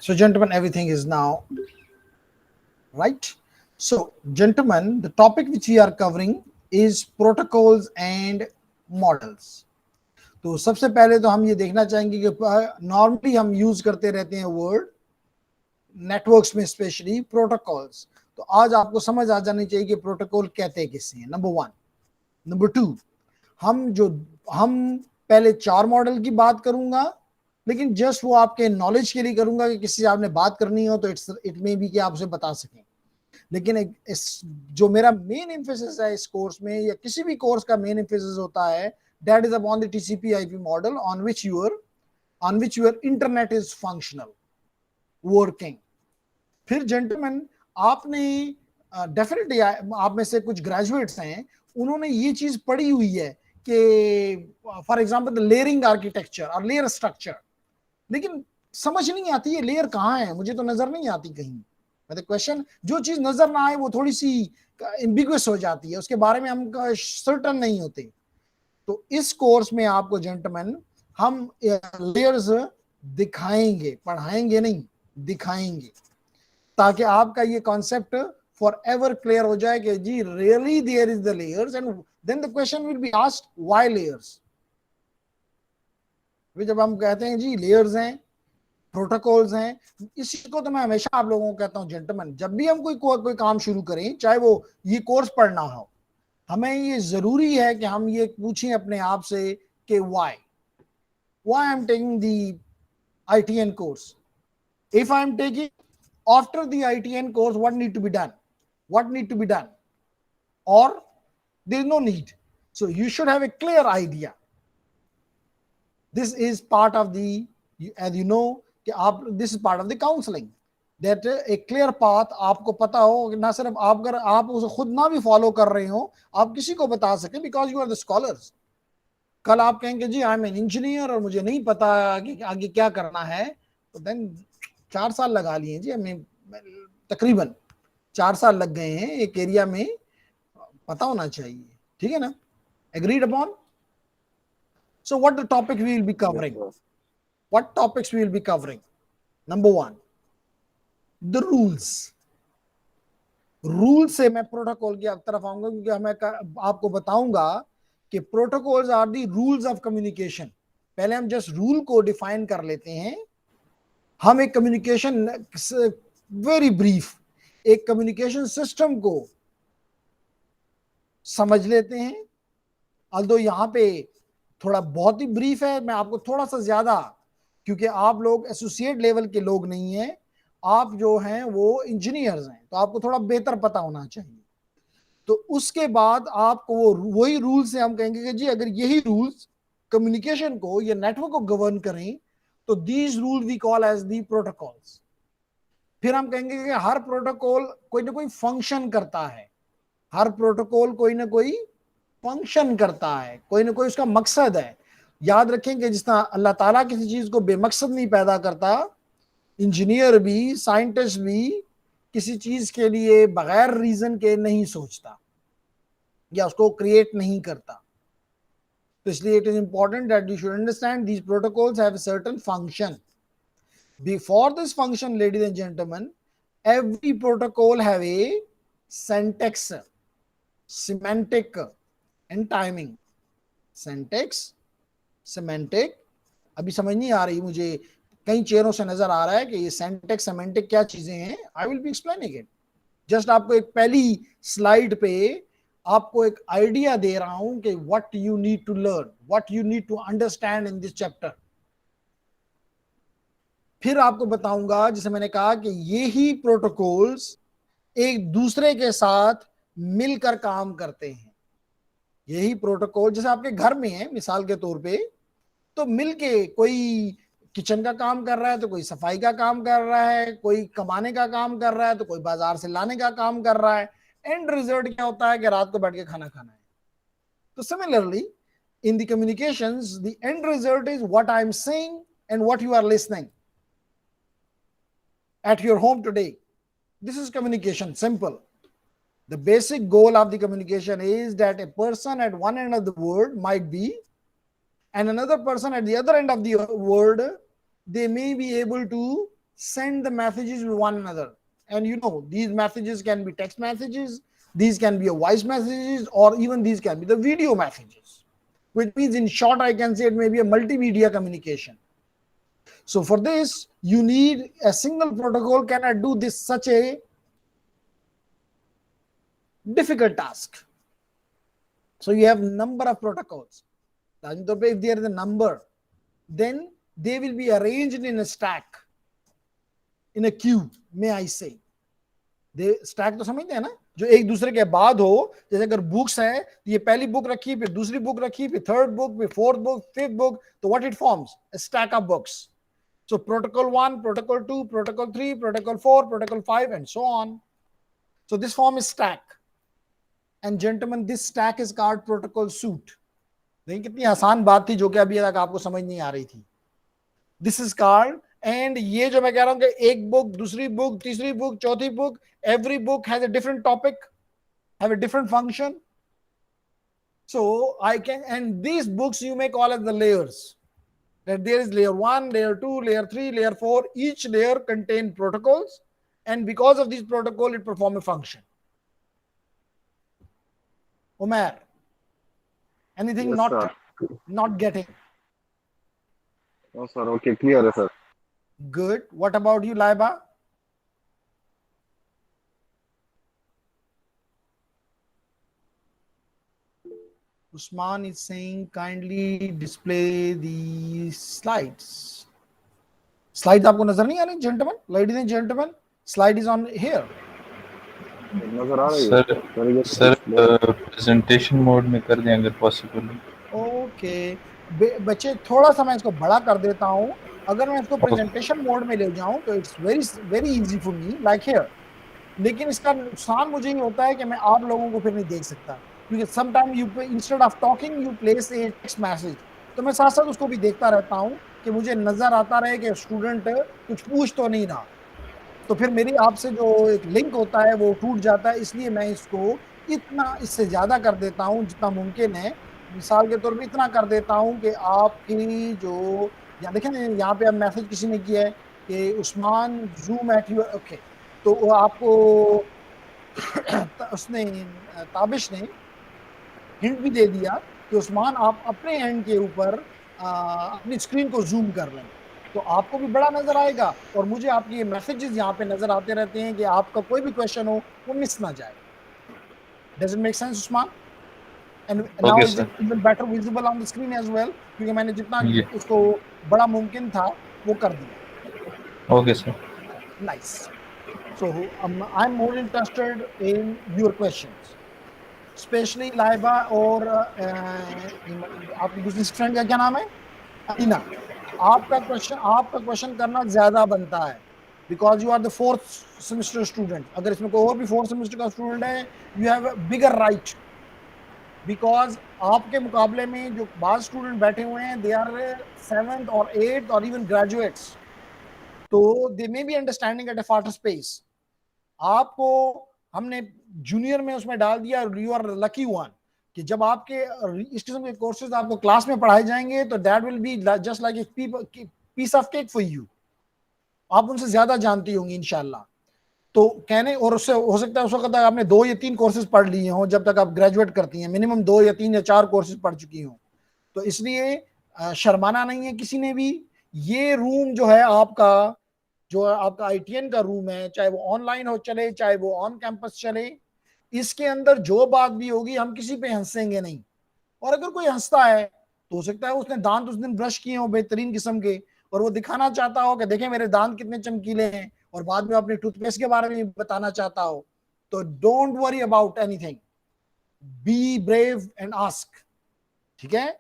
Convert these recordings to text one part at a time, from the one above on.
So, gentlemen, everything is now right. So, gentlemen, the topic which we are covering is protocols and models. तो सबसे पहले तो हम ये देखना चाहेंगे कि नॉर्मली हम यूज करते रहते हैं वर्ड नेटवर्क्स में, स्पेशली प्रोटोकॉल्स। तो आज आपको समझ आ जानी चाहिए कि प्रोटोकॉल कहते किसे हैं, नंबर वन। नंबर टू, हम पहले 4 मॉडल की बात करूंगा, लेकिन जस्ट वो आपके नॉलेज के लिए करूंगा कि किसी से आपने बात करनी हो तो इट मे बी कि आप उसे बता सकें। लेकिन जो मेरा मेन एम्फेसिस है इस कोर्स में, या किसी भी कोर्स का मेन एम्फेसिस होता है, that is upon the TCP/IP model on which your internet is functional, working. फिर जेंटलमैन, आपने डेफिनेटली आप में से कुछ ग्रेजुएट्स हैं, उन्होंने ये चीज पढ़ी हुई है कि for example the layering architecture और लेयर स्ट्रक्चर, लेकिन समझ नहीं आती है लेयर कहाँ है, मुझे तो नजर नहीं आती कहीं। मतलब क्वेश्चन, जो चीज नजर ना आए वो थोड़ी सी एम्बिगुअस हो जाती है, उसके बारे में हम सर्टन नहीं होते। तो इस कोर्स में आपको जेंटलमैन हम लेयर्स दिखाएंगे, पढ़ाएंगे नहीं, दिखाएंगे, ताकि आपका ये कॉन्सेप्ट फॉर एवर क्लियर हो जाए कि जी really there is the layers, and then the question will be asked why layers. जब हम कहते हैं जी लेयर्स हैं, प्रोटोकॉल्स हैं, इसी को तो मैं हमेशा आप लोगों को कहता हूं जेंटलमैन, जब भी हम कोई काम शुरू करें, चाहे वो ये कोर्स पढ़ना हो, हमें ये जरूरी है कि हम ये पूछें अपने आप से कि why I am taking the ITN course. If I am taking after the ITN course, what need to be done, or there is no need. So you should have a clear idea. This is part of the, as you know, this is part of the counseling, that a clear path आपको पता हो, ना सिर्फ आप अगर आप उसे खुद ना भी फॉलो कर रहे हो, आप किसी को बता सके, because you are the scholars. कल आप कहेंगे जी आई एम एन इंजीनियर और मुझे नहीं पता कि आगे क्या करना है, तो देन 4 साल लगा लिए जी, हमें तकरीबन 4 साल लग गए हैं, एक एरिया में पता होना चाहिए, ठीक है ना? Agreed upon? So what the topic we will be covering, what topics we will be covering? Number 1, the rule से मैं प्रोटोकॉल की तरफ आऊंगा, क्योंकि मैं आपको बताऊंगा कि protocols are the rules of communication. पहले हम जस्ट रूल को डिफाइन कर लेते हैं। हम एक कम्युनिकेशन, वेरी ब्रीफ, एक कम्युनिकेशन सिस्टम को समझ लेते हैं। अल्दो यहाँ पे थोड़ा बहुत ही ब्रीफ है, मैं आपको थोड़ा सा ज्यादा, क्योंकि आप लोग एसोसिएट लेवल के लोग नहीं हैं, आप जो हैं वो इंजीनियर्स हैं, तो आपको थोड़ा बेहतर पता होना चाहिए। तो उसके बाद आपको वही रूल से हम कहेंगे कि जी अगर यही रूल्स कम्युनिकेशन को या नेटवर्क को गवर्न करें, तो these rules we call as the protocols. फिर हम कहेंगे कि हर प्रोटोकॉल कोई ना कोई फंक्शन करता है, हर प्रोटोकॉल कोई ना कोई फंक्शन करता है, कोई ना कोई उसका मकसद है। याद रखें कि जिस तरह अल्लाह ताला किसी चीज को बेमकसद नहीं पैदा करता, इंजीनियर भी, साइंटिस्ट भी किसी चीज के लिए बगैर रीजन के नहीं सोचता या उसको क्रिएट नहीं करता। तो इसलिए it is important that you should understand these protocols have a certain function. Before this function, ladies and gentlemen, every protocol have a syntax, semantic, and timing. Syntax, semantic, अभी समझ नहीं आ रही मुझे, कई चेहरों से नजर आ रहा है कि ये सेंटेक्स सेमेंटिक क्या चीजें हैं। I will be explaining it. Just आपको एक पहली स्लाइड पे आपको एक आइडिया दे रहा हूं कि what you need to learn, what you need to understand in this chapter. फिर आपको बताऊंगा, जैसे मैंने कहा कि ये ही प्रोटोकॉल्स एक दूसरे के साथ मिलकर काम करते हैं। यही प्रोटोकॉल जैसे आपके घर में है, मिसाल के तौर पे, तो मिलके कोई किचन का काम कर रहा है, तो कोई सफाई का काम कर रहा है, कोई कमाने का काम कर रहा है, तो कोई बाजार से लाने का काम कर रहा है। एंड रिजल्ट क्या होता है कि रात को बैठ के खाना खाना है। तो similarly in the communications, the end result is what I am saying and what you are listening at your home today. This is communication, simple. The basic goal of the communication is that a person at one end of the world might be, and another person at the other end of the world, they may be able to send the messages with one another. And you know, these messages can be text messages, these can be a voice messages, or even these can be the video messages, which means in short, I can say it may be a multimedia communication. So for this, you need a single protocol cannot do this such a difficult task. So you have number of protocols. If there is a number, then they will be arranged in a stack, in a queue, may I say. They stack तो समझते हैं ना, जो एक दूसरे के बाद हो. जैसे अगर बुक्स है तो ये पहली बुक रखी, फिर दूसरी बुक रखी, फिर थर्ड बुक, फिर फोर्थ बुक, फिफ्थ बुक, तो what it forms? A stack of books. So protocol 1, protocol 2, protocol 3, protocol 4, protocol 5 and so on. So this form is stack. And gentlemen, this stack is called protocol suite. देखिए कितनी आसान बात थी जो कि अभी तक आपको समझ नहीं आ रही थी. This is called, and ये जो मैं कह रहा हूं कि एक बुक, दूसरी बुक, तीसरी बुक, चौथी book, every book has a different topic, have a different function. So I can, and these books you may call as the layers. That there is layer 1, layer 2, layer 3, layer 4. Each layer contain protocols, and because of these protocol, it perform a function. Umar, anything Yes, not sir. not getting? No, sir. Okay, clear, sir. Good. What about you, Laiba? Usman is saying kindly display the slides. Slides आपको नजर नहीं आ रही, gentlemen, ladies and gentlemen? Slide is on here. नजर आ रही है sir sir, ये sir presentation mode में कर दें अगर पॉसिबल हो. ओके बच्चे, थोड़ा सा मैं इसको बड़ा कर देता हूँ. अगर मैं इसको प्रेजेंटेशन मोड में ले जाऊं तो it's very very easy for me, like here. लेकिन इसका नुकसान मुझे ये होता है कि मैं आप लोगों को फिर नहीं देख सकता, क्योंकि some time you instead of talking you place a text message. तो मैं साथ साथ उसको भी देखता रहता हूँ कि मुझे नजर आता रहे कि स्टूडेंट कुछ पूछ तो नहीं रहा. तो फिर मेरी आपसे जो एक लिंक होता है वो टूट जाता है. इसलिए मैं इसको इतना, इससे ज्यादा कर देता हूँ जितना मुमकिन है. मिसाल के तौर पे इतना कर देता हूँ कि आपकी जो, यहाँ देखें यहाँ पे अब मैसेज किसी ने किया है कि Usman Zoom at you. Okay, तो वो आपको उसने ताबिश ने हिंट भी दे दिया कि उस्मान आप अपने एंड के ऊपर अपनी स्क्रीन को जूम कर लें, तो आपको भी बड़ा नजर आएगा और मुझे आपके ये मैसेजेस यहाँ पे नजर आते रहते हैं कि आपका कोई भी क्वेश्चन हो वो मिस ना जाए. Does it make sense, Usman? And now Okay, is it sir. even better visible on the screen as well? क्योंकि मैंने जितना Yeah. इसको बड़ा मुमकिन था वो कर दिया. Okay, sir. Nice. So I'm more interested in your questions, especially Laiba और आपकी दूसरी फ्रेंड का क्या नाम है, अलीना. आपका क्वेश्चन करना ज्यादा बनता है because you are the fourth semester student. अगर इसमें कोई और भी फोर्थ सेमेस्टर का स्टूडेंट है, you have a bigger right, because आपके मुकाबले में जो बाद स्टूडेंट बैठे हुए हैं दे आर 7th और 8th और इवन ग्रेजुएट्स, तो they may be understanding at a faster space. आपको हमने जूनियर में उसमें डाल दिया, यू आर लकी वन, कि जब आपके इस किस्म के कोर्सेज आपको क्लास में पढ़ाए जाएंगे तो that will be just like a piece of cake for you. आप उनसे ज्यादा जानती होंगी इंशाल्लाह. तो कहने, और उससे हो सकता है उस वक्त तक आपने 2 या 3 कोर्सेज पढ़ लिए हों, जब तक आप ग्रेजुएट करती हैं मिनिमम 2 या 3 या 4 कोर्सेज पढ़ चुकी हों. तो इसलिए शर्माना नहीं है किसी ने भी. ये रूम जो है आपका, जो आपका ITN का रूम है, चाहे वो ऑनलाइन हो चले चाहे वो ऑन कैंपस चले, इसके अंदर जो बात भी होगी हम किसी पे हंसेंगे नहीं. और अगर कोई हंसता है तो हो सकता है उसने दांत उस दिन ब्रश किए हो बेहतरीन किस्म के, और वो दिखाना चाहता हो कि देखें मेरे दांत कितने चमकीले हैं, और बाद में अपने टूथपेस्ट के बारे में बताना चाहता हो. तो don't worry about anything, be brave and ask. ठीक है,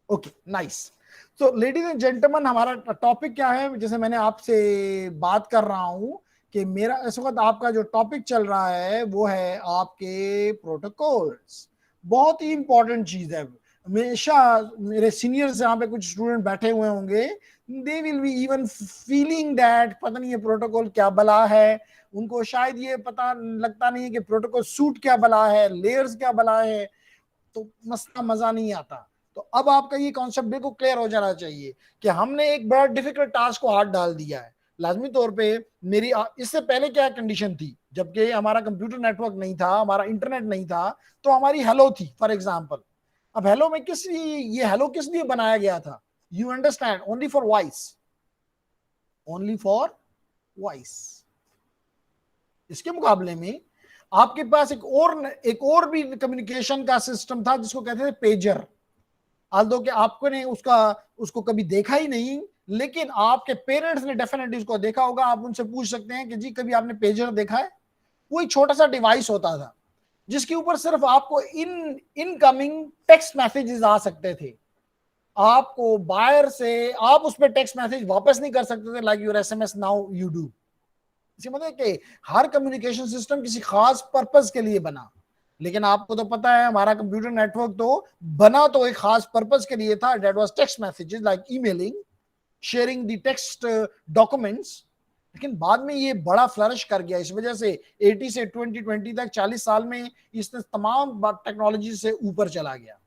ओके, नाइस. तो लेडीज एंड जेंटलमैन, हमारा टॉपिक क्या है? जैसे मैंने आपसे बात कर रहा हूं कि मेरा इस वक्त आपका जो टॉपिक चल रहा है वो है आपके प्रोटोकॉल्स. बहुत ही इंपॉर्टेंट चीज है. हमेशा मेरे सीनियर्स यहाँ पे कुछ स्टूडेंट बैठे हुए होंगे, they will be even feeling that पता नहीं ये प्रोटोकॉल क्या बला है. उनको शायद ये पता लगता नहीं है कि प्रोटोकॉल सूट क्या बला है, लेयर्स क्या बला है, तो मजा नहीं आता. तो अब आपका ये कॉन्सेप्ट बिल्कुल क्लियर हो जाना चाहिए कि हमने एक बड़ा डिफिकल्ट टास्क को हाथ डाल दिया है. लाजमी तौर पे मेरी इससे पहले क्या कंडीशन थी, जबकि हमारा कंप्यूटर नेटवर्क नहीं था, हमारा इंटरनेट नहीं था, तो हमारी हेलो थी फॉर एग्जांपल। अब हेलो में ये हेलो किस लिए बनाया गया था? You understand, only for voice, only for voice. इसके मुकाबले में आपके पास एक और भी कम्युनिकेशन का सिस्टम था जिसको कहते थे पेजर। आल्दो कि आपको ने उसको कभी देखा ही नहीं, लेकिन आपके पेरेंट्स ने डेफिनेटली उसको देखा होगा। आप उनसे पूछ सकते हैं कि जी कभी आपने पेजर देखा है? कोई छोटा सा डिवाइस होता था जिसके ऊपर सिर्फ आपको इनकमिंग टेक्स्ट मैसेजेस आ सकते थे। आपको बाहर से आप उस पर टेक्स्ट मैसेज वापस नहीं कर सकते थे, like your SMS now you do. इसी मतलब कि हर कम्युनिकेशन सिस्टम किसी खास पर्पस के लिए बना, लेकिन आपको तो पता है हमारा कंप्यूटर नेटवर्क तो बना तो एक खास पर्पस के लिए था, that was text messages like emailing, sharing the text documents. लेकिन बाद में ये बड़ा फ्लरिश कर गया, इस वजह से 80 से 2020 तक 40 साल में इसने तमाम टेक्नोलॉजी से ऊपर चला गया।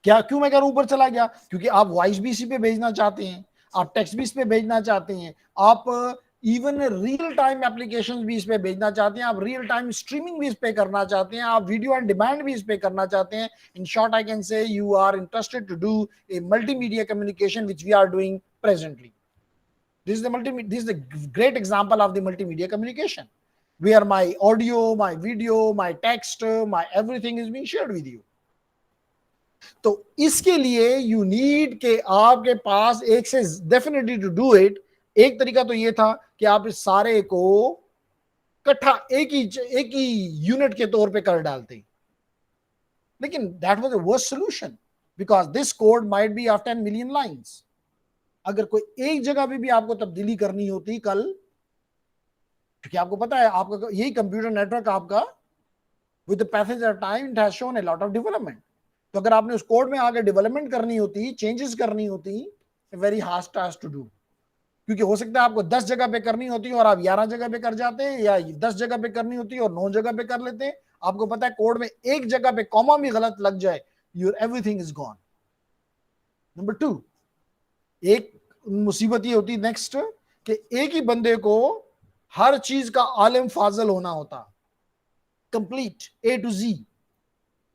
क्या क्यों मैं कह रहा हूं ऊपर चला गया? क्योंकि आप वॉइस भी इसी पे भेजना चाहते हैं, आप टेक्स्ट भी इस पे भेजना चाहते हैं, आप इवन रियल टाइम एप्लीकेशन भी इस पे भेजना चाहते हैं, आप रियल टाइम स्ट्रीमिंग भी इस पे करना चाहते हैं, आप वीडियो ऑन डिमांड भी इस पे करना चाहते हैं। In short I can say you are interested to do a multimedia communication which we are doing presently. This is the great example of the multimedia communication, where my audio, my video, my text, my everything is being shared with you. तो इसके लिए you need के आपके पास एक से definitely to do it, एक तरीका तो ये था कि आप इस सारे को इकट्ठा एक ही यूनिट के तौर पे कर डालते, लेकिन that was the worst solution because this code might be of 10 million lines. अगर कोई एक जगह पे भी आपको तब्दीली करनी होती कल, क्योंकि आपको पता है आपका यही कंप्यूटर नेटवर्क आपका with the passage of time it has shown a lot of development. तो अगर आपने उस कोड में आगे डेवलपमेंट करनी होती, चेंजेस करनी होती, very hard task to do. क्योंकि हो सकता है आपको 10 जगह पे करनी होती और आप 11 जगह पे कर जाते हैं, या 10 जगह पे करनी होती और 9 जगह पे कर लेते हैं। आपको पता है कोड में एक जगह पे कॉमा भी गलत लग जाए, your everything is gone. Number 2, एक मुसीबत ये होती नेक्स्ट कि एक ही बंदे को हर चीज का आलिम फाजल होना होता, complete A to Z,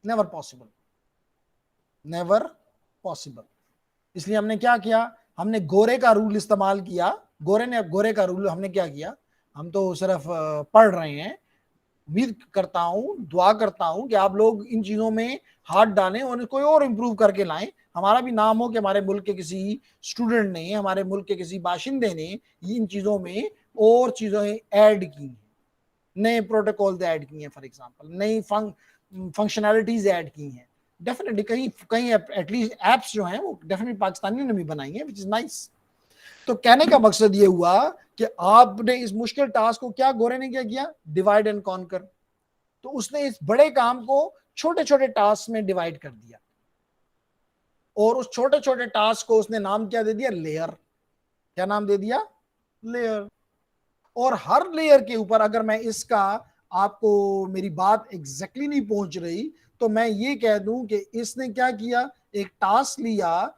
never possible, never possible. इसलिए हमने क्या किया, हमने गोरे का रूल इस्तेमाल किया। गोरे का रूल हमने क्या किया, हम तो सिर्फ पढ़ रहे हैं। उम्मीद करता हूं, दुआ करता हूं कि आप लोग इन चीजों में हाथ डालें और इसको और इंप्रूव करके लाएं। हमारा भी नाम हो कि हमारे मुल्क के किसी स्टूडेंट ने, हमारे मुल्क के किसी बाशिंदे ने इन चीजों में और चीजें ऐड की हैं, नए प्रोटोकॉल ऐड किए हैं, फॉर एग्जांपल नई फंक्शनैलिटीज ऐड की हैं। डेफिनेटली कहीं एटलीस्ट एप्स जो हैं वो डेफिनेटली पाकिस्तानियों ने भी बनाई है, विच इज नाइस। तो कहने का मकसद ये हुआ कि आपने इस मुश्किल टास्क को क्या गोरे ने क्या किया, डिवाइड एंड कॉन्कर। तो उसने इस बड़े काम को छोटे छोटे टास्क में डिवाइड कर दिया, और उस छोटे छोटे टास्क को उसने नाम क्या दे दिया, लेयर। क्या नाम दे दिया, लेयर। और हर लेयर के ऊपर, अगर मैं इसका आपको मेरी बात एग्जैक्टली नहीं पहुंच रही तो मैं ये कह दूं कि इसने क्या किया, एक टास्क लिया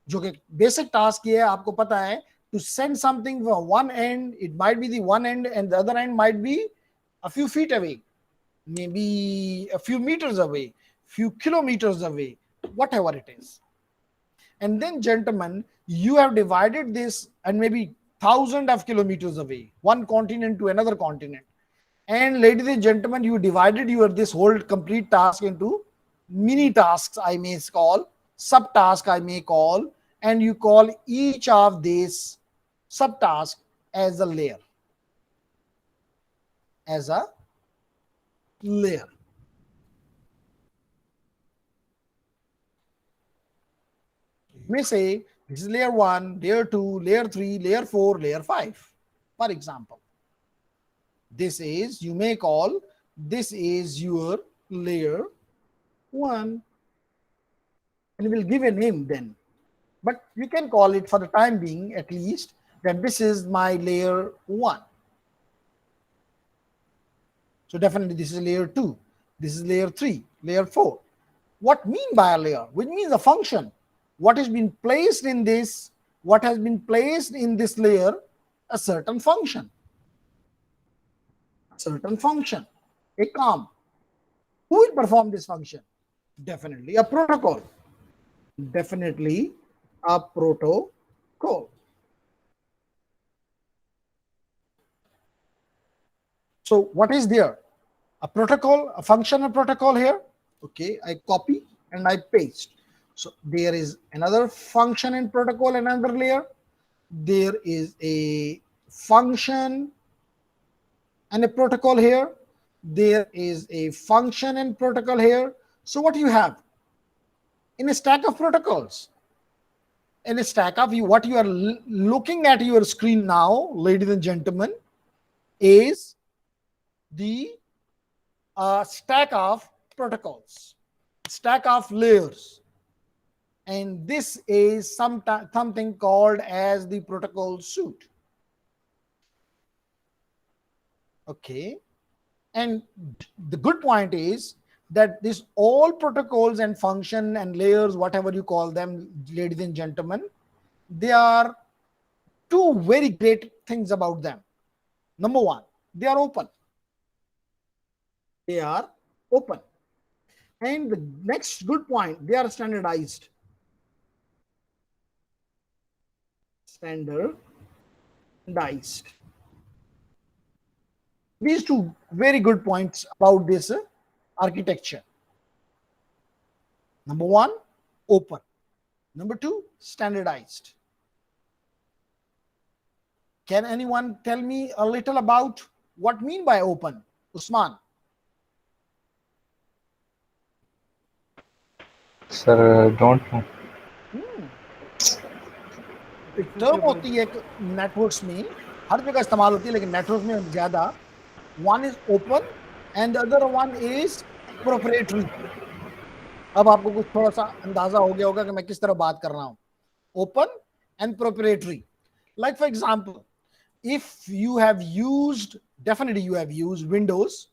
जो कि बेसिक टास्क ये है, आपको पता है, to send something from one end, it might be the one end and the other end might be a few feet away, maybe a few meters away, few kilometers away, whatever it is. And then gentlemen, you have divided this and maybe thousands of kilometers away, one continent to another continent. And ladies and gentlemen, you divided this whole complete task into mini tasks, I may call, subtask I may call, and you call each of these subtask as a layer, as a layer. You may say this is layer 1, layer 2, layer 3, layer 4, layer 5. For example, this is, you may call, this is your layer 1, and we'll give a name then. But you can call it for the time being at least that this is my layer 1. So definitely this is layer 2, this is layer 3, layer 4. What mean by a layer? Which means a function. What has been placed in this what has been placed in this layer? A certain function. A काम. Who will perform this function? Definitely a protocol. So what is there? A protocol, a function, a protocol here. Okay, I copy and I paste. So there is another function and protocol, another layer. There is a function and a protocol here. There is a function and protocol here. So what you have in a stack of protocols? In a stack of what you are looking at your screen now, ladies and gentlemen, is the stack of protocols, stack of layers, and this is something called as the protocol suite. Okay, and the good point is that this all protocols and function and layers, whatever you call them, ladies and gentlemen, they are two very great things about them. Number one, they are open. And the next good point, they are standardized. These two very good points about this architecture. Number one, open. Number two, standardized. Can anyone tell me a little about what mean by open? Usman. Sir, don't know. Term होती है networks में, हर जगह इस्तेमाल होती है, लेकिन network में ज्यादा. One is open and other one is proprietary. अब आपको कुछ थोड़ा सा अंदाजा हो गया होगा कि मैं किस तरह बात कर रहा हूं. Open and proprietary. Like for example, if you have used, definitely you have used Windows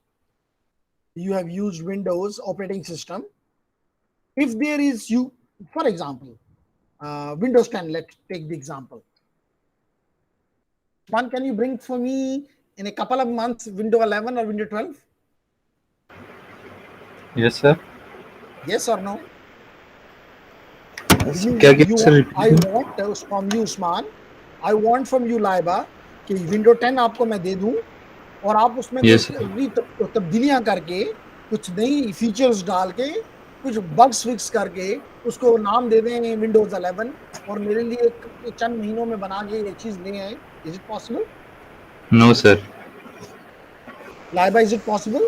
operating system. If there is for example, Windows 10, let's take the example. One, can you bring for me in a couple of months Windows 11 or Windows 12? Yes, sir. Yes or no? I want from you, Usman. I want from you, Laiba, कि Windows 10 आपको मैं दे दूं और आप उसमें कुछ तब्दीलियां करके, कुछ नई फीचर्स डाल के, कुछ बग्स फिक्स करके उसको नाम दे दें Windows 11 और मेरे लिए चंद महीनों में बना के ये चीज ले आए. Is it possible? No, sir. Laiba, is it possible?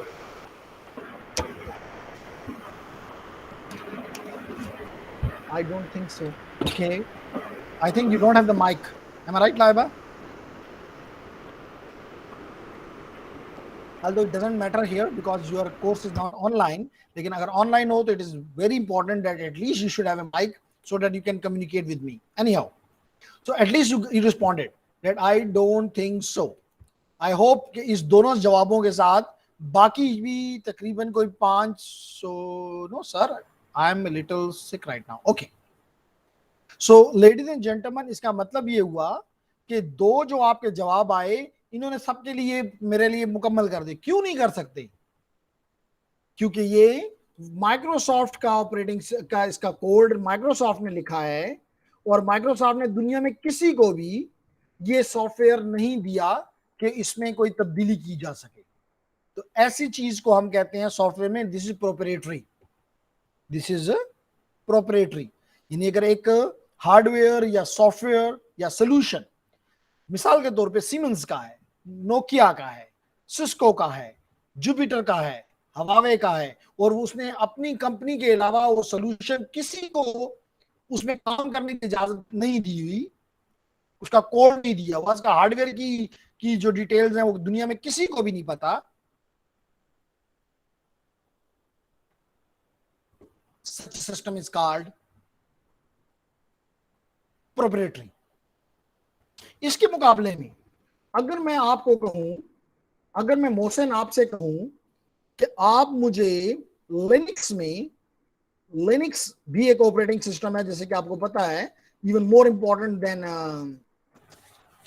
I don't think so. Okay. I think you don't have the mic. Am I right, Laiba? Although it doesn't matter here because your course is not online. लेकिन अगर online हो तो it is very important that at least you should have a mic so that you can communicate with me. Anyhow, so at least you responded that I don't think so. I hope कि इस दोनों जवाबों के साथ बाकी भी तकरीबन कोई 500. No sir, I am a little sick right now. Okay. So ladies and gentlemen, इसका मतलब ये हुआ कि दो जो आपके जवाब आए इन्होंने सबके लिए मेरे लिए मुकम्मल कर दिए. क्यों नहीं कर सकते? क्योंकि ये माइक्रोसॉफ्ट का ऑपरेटिंग का इसका कोड माइक्रोसॉफ्ट ने लिखा है और माइक्रोसॉफ्ट ने दुनिया में किसी को भी ये सॉफ्टवेयर नहीं दिया कि इसमें कोई तब्दीली की जा सके. तो ऐसी चीज को हम कहते हैं सॉफ्टवेयर में दिस इज प्रोप्राइटरी. यानी अगर एक हार्डवेयर या सॉफ्टवेयर या सोल्यूशन मिसाल के तौर पे सीमेंस का है, नोकिया का है, सिस्को का है, जुपिटर का है, हवावे का है और उसने अपनी कंपनी के अलावा वो सोल्यूशन किसी को उसमें काम करने की इजाजत नहीं दी हुई, उसका कोड नहीं दिया हुआ, उसका हार्डवेयर की जो डिटेल्स हैं वो दुनिया में किसी को भी नहीं पता. Such system is called proprietary. इसके मुकाबले में अगर मैं आपको कहूं, अगर मैं मोहसिन आपसे कहूं कि आप मुझे लिनक्स भी एक ऑपरेटिंग सिस्टम है, जैसे कि आपको पता है even more important than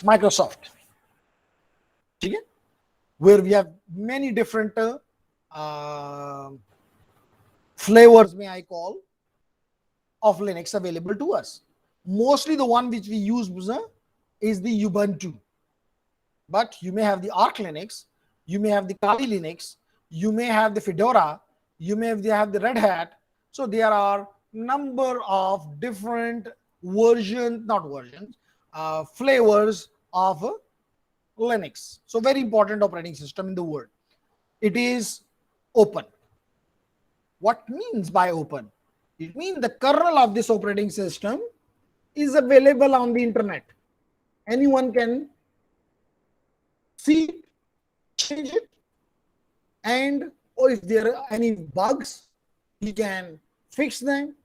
Microsoft. ठीक है, where we have many different flavors, may I call, of Linux available to us. Mostly the one which we use is the Ubuntu, but you may have the Arch Linux, you may have the Kali Linux, you may have the Fedora, you may have the Red Hat. So there are number of different flavors of Linux. So very important operating system in the world. It is open. What means by open? It means the kernel of this operating system is available on the internet. Anyone can see it, change it, and or if there are any bugs, he can fix them,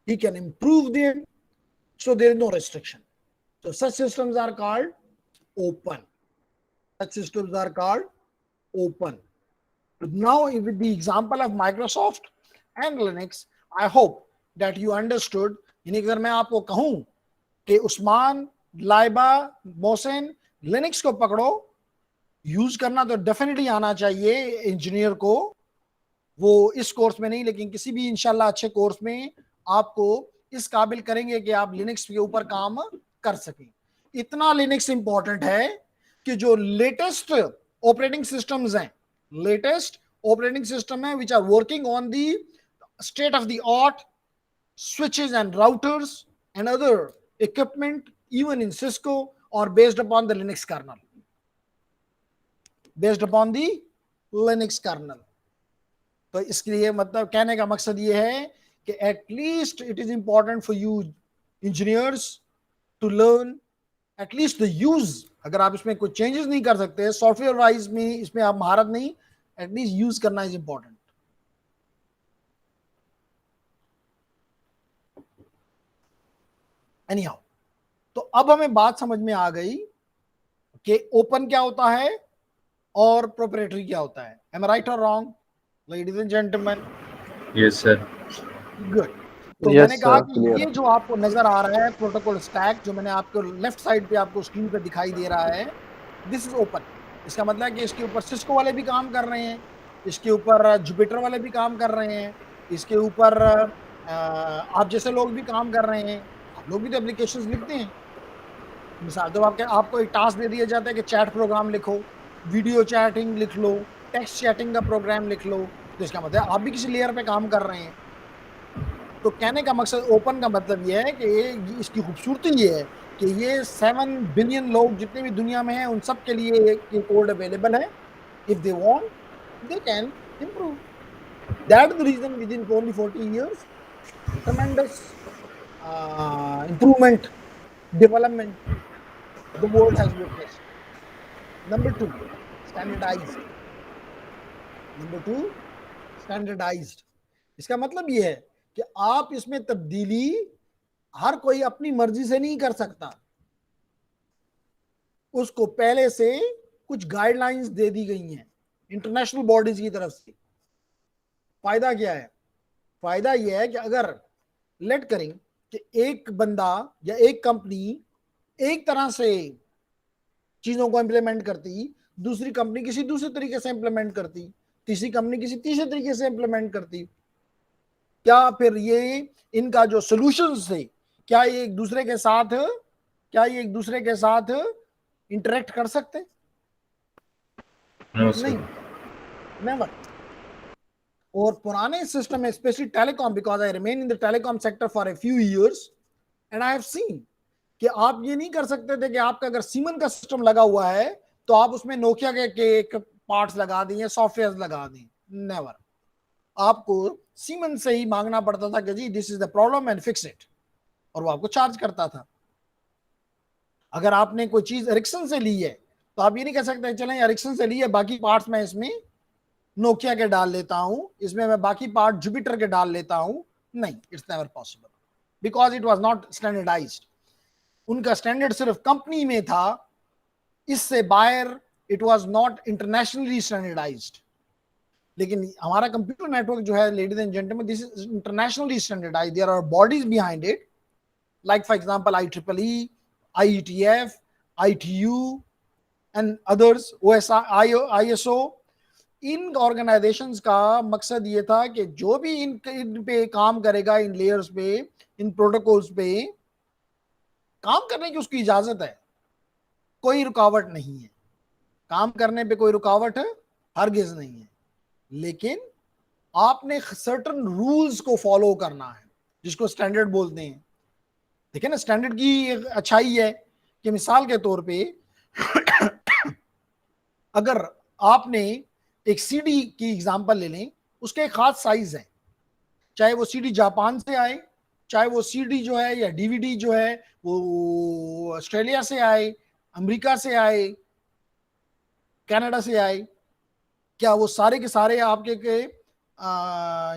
he can improve them. So there is no restriction. So such systems are called open. Such systems are called open. Now with the example of Microsoft and Linux, I hope that you understood. यानी अगर मैं आपको कहूं कि Usman, Laiba, Mohsin, Linux को पकड़ो, use करना तो डेफिनेटली आना चाहिए इंजीनियर को, वो इस कोर्स में नहीं लेकिन किसी भी इंशाल्लाह अच्छे कोर्स में आपको इस काबिल करेंगे कि आप लिनक्स के ऊपर काम कर सकें. इतना लिनक्स इंपॉर्टेंट है कि जो लेटेस्ट ऑपरेटिंग सिस्टम्स हैं, लेटेस्ट ऑपरेटिंग सिस्टम है which are working on the state of the art switches and routers and other equipment even in Cisco are based upon the Linux kernel. Based upon the Linux kernel. तो इसके लिए मतलब कहने का मकसद ये है कि at least it is important for you engineers to learn at least the use. अगर आप इसमें कोई चेंजेस नहीं कर सकते सॉफ्टवेयर वाइज में, इसमें आप महारत नहीं, एटलीस्ट यूज करना इज इंपॉर्टेंट. एनीहाउ, तो अब हमें बात समझ में आ गई कि ओपन क्या होता है और प्रोप्राइटरी क्या होता है. एम आई राइट और wrong, ladies and gentleman? Yes sir. Good. तो मैंने कहा कि ये जो आपको नजर आ रहा है प्रोटोकॉल स्टैक, जो मैंने आपको लेफ्ट साइड पे आपको स्क्रीन पे दिखाई दे रहा है, दिस इज ओपन. इसका मतलब है कि इसके ऊपर सिस्को वाले भी काम कर रहे हैं, इसके ऊपर जुपिटर वाले भी काम कर रहे हैं, इसके ऊपर आप जैसे लोग भी काम कर रहे हैं. आप लोग भी तो एप्लीकेशंस लिखते हैं. मिसाल तो आपको एक टास्क दे दिया जाता है कि चैट प्रोग्राम लिखो, वीडियो चैटिंग लिख लो, टेक्स्ट चैटिंग का प्रोग्राम लिख लो, तो इसका मतलब आप भी किसी लेयर पे काम कर रहे हैं. तो कहने का मकसद ओपन का मतलब ये है कि इसकी खूबसूरती ये है कि ये 7 बिलियन लोग जितने भी दुनिया में हैं उन सब के लिए ये कोड अवेलेबल है. If they want they can improve. That is the reason within only 40 years tremendous improvement, development the world has witnessed. Number 2, standardized. Number 2, standardized. इसका मतलब ये है कि आप इसमें तब्दीली हर कोई अपनी मर्जी से नहीं कर सकता. उसको पहले से कुछ गाइडलाइंस दे दी गई हैं इंटरनेशनल बॉडीज की तरफ से. फायदा क्या है? फायदा यह है कि अगर लेट करें कि एक बंदा या एक कंपनी एक तरह से चीजों को इंप्लीमेंट करती, दूसरी कंपनी किसी दूसरे तरीके से इंप्लीमेंट करती, तीसरी कंपनी किसी तीसरे तरीके से इंप्लीमेंट करती, क्या फिर ये इनका जो सॉल्यूशंस थे क्या ये एक दूसरे के साथ इंटरेक्ट कर सकते? नहीं, नेवर. और पुराने सिस्टम में specially telecom, because I remain in the telecom sector for a few years and I have seen कि आप ये नहीं कर सकते थे कि आपका अगर सीमन का सिस्टम लगा हुआ है तो आप उसमें नोकिया के पार्ट्स लगा दें, सॉफ्टवेयर लगा दें. नेवर. आपको सीमन से ही मांगना पड़ता था कि जी this is the problem and fix it, और वो आपको चार्ज करता था. अगर आपने कोई चीज एरिक्सन से ली है तो आप ये नहीं कह सकते चलें एरिक्सन से ली है, बाकी पार्ट्स मैं इसमें नोकिया के डाल लेता हूं, इसमें मैं बाकी पार्ट जुपिटर के डाल लेता हूं. नहीं, it's never possible because it was not standardised. उनका स्टैंडर्ड सिर्फ कंपनी में था, इससे बाहर it was not internationally standardised. लेकिन हमारा कंप्यूटर नेटवर्क जो है ladies and gentlemen, this is internationally standardised. There are bodies behind it like for example IEEE, IETF, ITU and others, ISO. इन ऑर्गेनाइजेशंस का मकसद ये था कि जो भी इन पे काम करेगा, इन लेयर्स पे, इन प्रोटोकॉल्स पे काम करने की उसकी इजाजत है, कोई रुकावट नहीं है, काम करने पे कोई रुकावट है हरगिज नहीं है, लेकिन आपने सर्टन रूल्स को फॉलो करना है जिसको स्टैंडर्ड बोलते हैं। देखिए ना, स्टैंडर्ड की एक अच्छाई है कि मिसाल के तौर पे अगर आपने एक सीडी की एग्जांपल ले लें, उसका एक खास साइज है, चाहे वो सीडी जापान से आए, चाहे वो सीडी जो है या डीवीडी जो है वो ऑस्ट्रेलिया से आए, अमेरिका से आए, कनाडा से आए, क्या वो सारे के सारे आपके के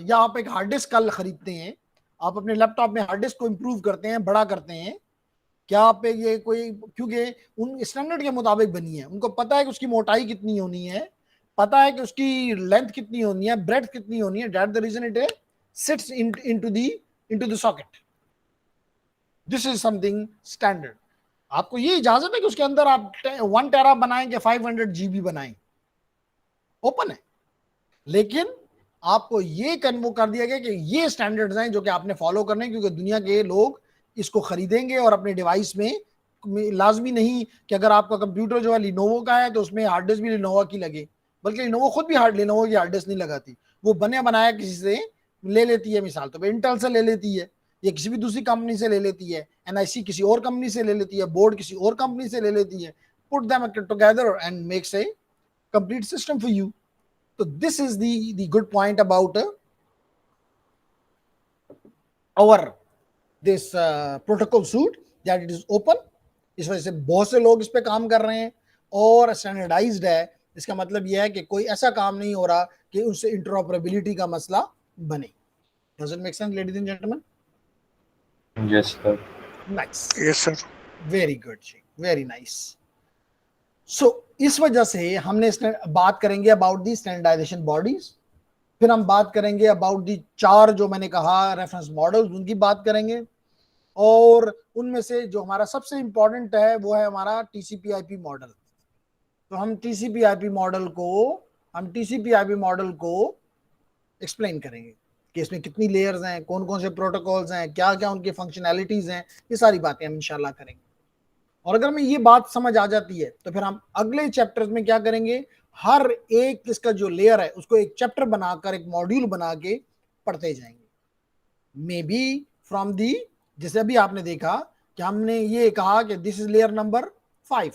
या आप एक हार्ड डिस्क कल खरीदते हैं, आप अपने लैपटॉप में हार्ड डिस्क को इंप्रूव करते हैं, बड़ा करते हैं, क्या आप ये कोई, क्योंकि उन स्टैंडर्ड के मुताबिक बनी है, उनको पता है कि उसकी मोटाई कितनी होनी है, पता है कि उसकी लेंथ कितनी होनी है, ब्रेड्थ कितनी होनी है, that the reason it sits into the socket. This is something standard. आपको ये इजाजत है कि उसके अंदर आप 1 टेरा बनाएं कि 500 GB बनाएं, ओपन है, लेकिन आपको ये कन्वो कर दिया गया कि ये स्टैंडर्ड्स हैं जो कि आपने फॉलो करने हैं, क्योंकि दुनिया के लोग इसको खरीदेंगे और अपने डिवाइस में लाजमी नहीं कि अगर आपका कंप्यूटर जो है लिनोवो का है तो उसमें हार्ड डिस्क भी लिनोवो की लगे, बल्कि लिनोवो खुद भी लिनोवो की हार्ड डिस्क नहीं लगाती, वो बने बनाया किसी से ले लेती है, मिसाल तो इंटेल से ले लेती है, या किसी भी दूसरी कंपनी से ले लेती है, एनआईसी किसी और कंपनी से ले लेती है, बोर्ड किसी और कंपनी से ले लेती है, put them together and makes a complete system for you. So this is the good point about our this protocol suite, that it is open। इस वजह से बहुत से लोग इस पे काम कर रहे हैं और स्टैंडर्डाइज्ड है। इसका मतलब यह है कि कोई ऐसा काम नहीं हो रहा कि उससे इंटरऑपरेबिलिटी का मसला बने। Does it make sense, ladies and gentlemen? Yes, sir. Nice. Yes, sir. Very good, ji, very nice. So इस वजह से हमने बात करेंगे अबाउट दी स्टैंडर्डाइजेशन बॉडीज, फिर हम बात करेंगे अबाउट दी 4 जो मैंने कहा रेफरेंस मॉडल्स, उनकी बात करेंगे, और उनमें से जो हमारा सबसे इंपॉर्टेंट है वो है हमारा टीसीपी/आईपी मॉडल। तो हम टीसीपी/आईपी मॉडल को एक्सप्लेन करेंगे कि इसमें कितनी लेयर्स हैं, कौन कौन से प्रोटोकॉल्स हैं, क्या क्या उनकी फंक्शनैलिटीज हैं, ये सारी बातें हम इंशाल्लाह करेंगे। और अगर हमें ये बात समझ आ जाती है तो फिर हम अगले चैप्टर्स में क्या करेंगे, हर एक इसका जो लेयर है उसको एक चैप्टर बनाकर, एक मॉड्यूल बना के पढ़ते जाएंगे। मे बी फ्रॉम दी, जैसे अभी आपने देखा कि हमने ये कहा कि दिस इज लेयर नंबर 5,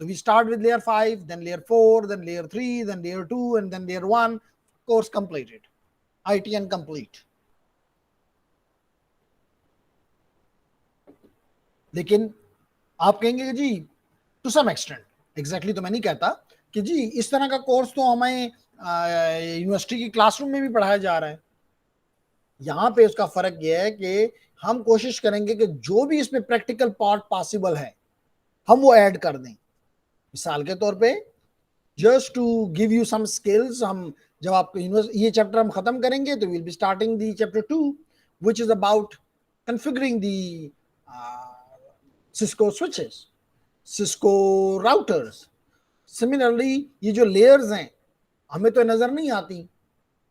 तो we start with layer 5, then layer 4, then layer 3, then layer 2 and then layer 1, course completed, ITN complete. लेकिन आप कहेंगे जी टू सम एक्सटेंट, एग्जैक्टली तो मैं नहीं कहता कि जी इस तरह का कोर्स तो हमें यूनिवर्सिटी की क्लासरूम में भी पढ़ाया जा रहा है। यहाँ पे उसका फर्क यह है कि हम कोशिश करेंगे कि जो भी इसमें प्रैक्टिकल पार्ट पॉसिबल है हम वो ऐड कर दें। मिसाल के तौर पे just to give you some skills, हम जब आपको ये चैप्टर हम खत्म करेंगे तो will be starting the chapter 2 which is about configuring the Cisco switches, Cisco routers। Similarly ये जो layers हैं हमें तो नजर नहीं आती,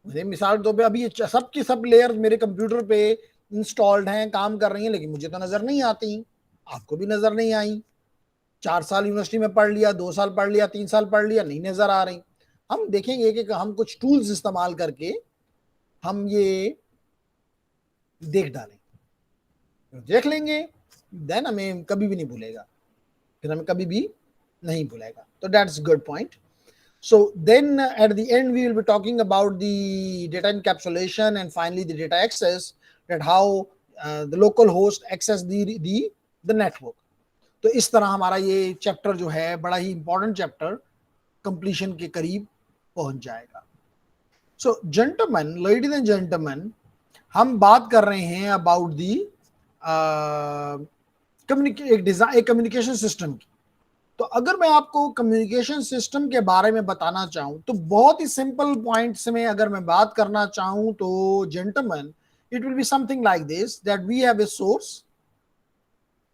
मेरे मिसाल तो पे अभी ये सब की सब लेयर्स मेरे कंप्यूटर पे इंस्टॉल्ड हैं, काम कर रही हैं, लेकिन मुझे तो नजर नहीं आती, आपको भी नजर नहीं आई। 4 साल यूनिवर्सिटी में पढ़ लिया, 2 साल पढ़ लिया, 3 साल पढ़ लिया, नहीं नजर आ रही। हम देखेंगे कि हम कुछ टूल्स इस्तेमाल करके हम ये देख डालें, देख लेंगे, देन हमें कभी भी नहीं भूलेगा, फिर हमें कभी भी नहीं भूलेगा। तो that's good point. So then at the end we will be talking about the data encapsulation and finally the data access, that how the local host access the network। तो इस तरह हमारा ये चैप्टर जो है बड़ा ही इंपॉर्टेंट चैप्टर कंप्लीशन के करीब पहुंच जाएगा। सो जेंटलमैन, लेडीज एंड जेंटलमैन, हम बात कर रहे हैं अबाउट दी एक कम्युनिकेशन सिस्टम की। तो अगर मैं आपको कम्युनिकेशन सिस्टम के बारे में बताना चाहूं तो बहुत ही सिंपल पॉइंट्स में अगर मैं बात करना चाहूं तो gentlemen, it will be something like this, that we have a source,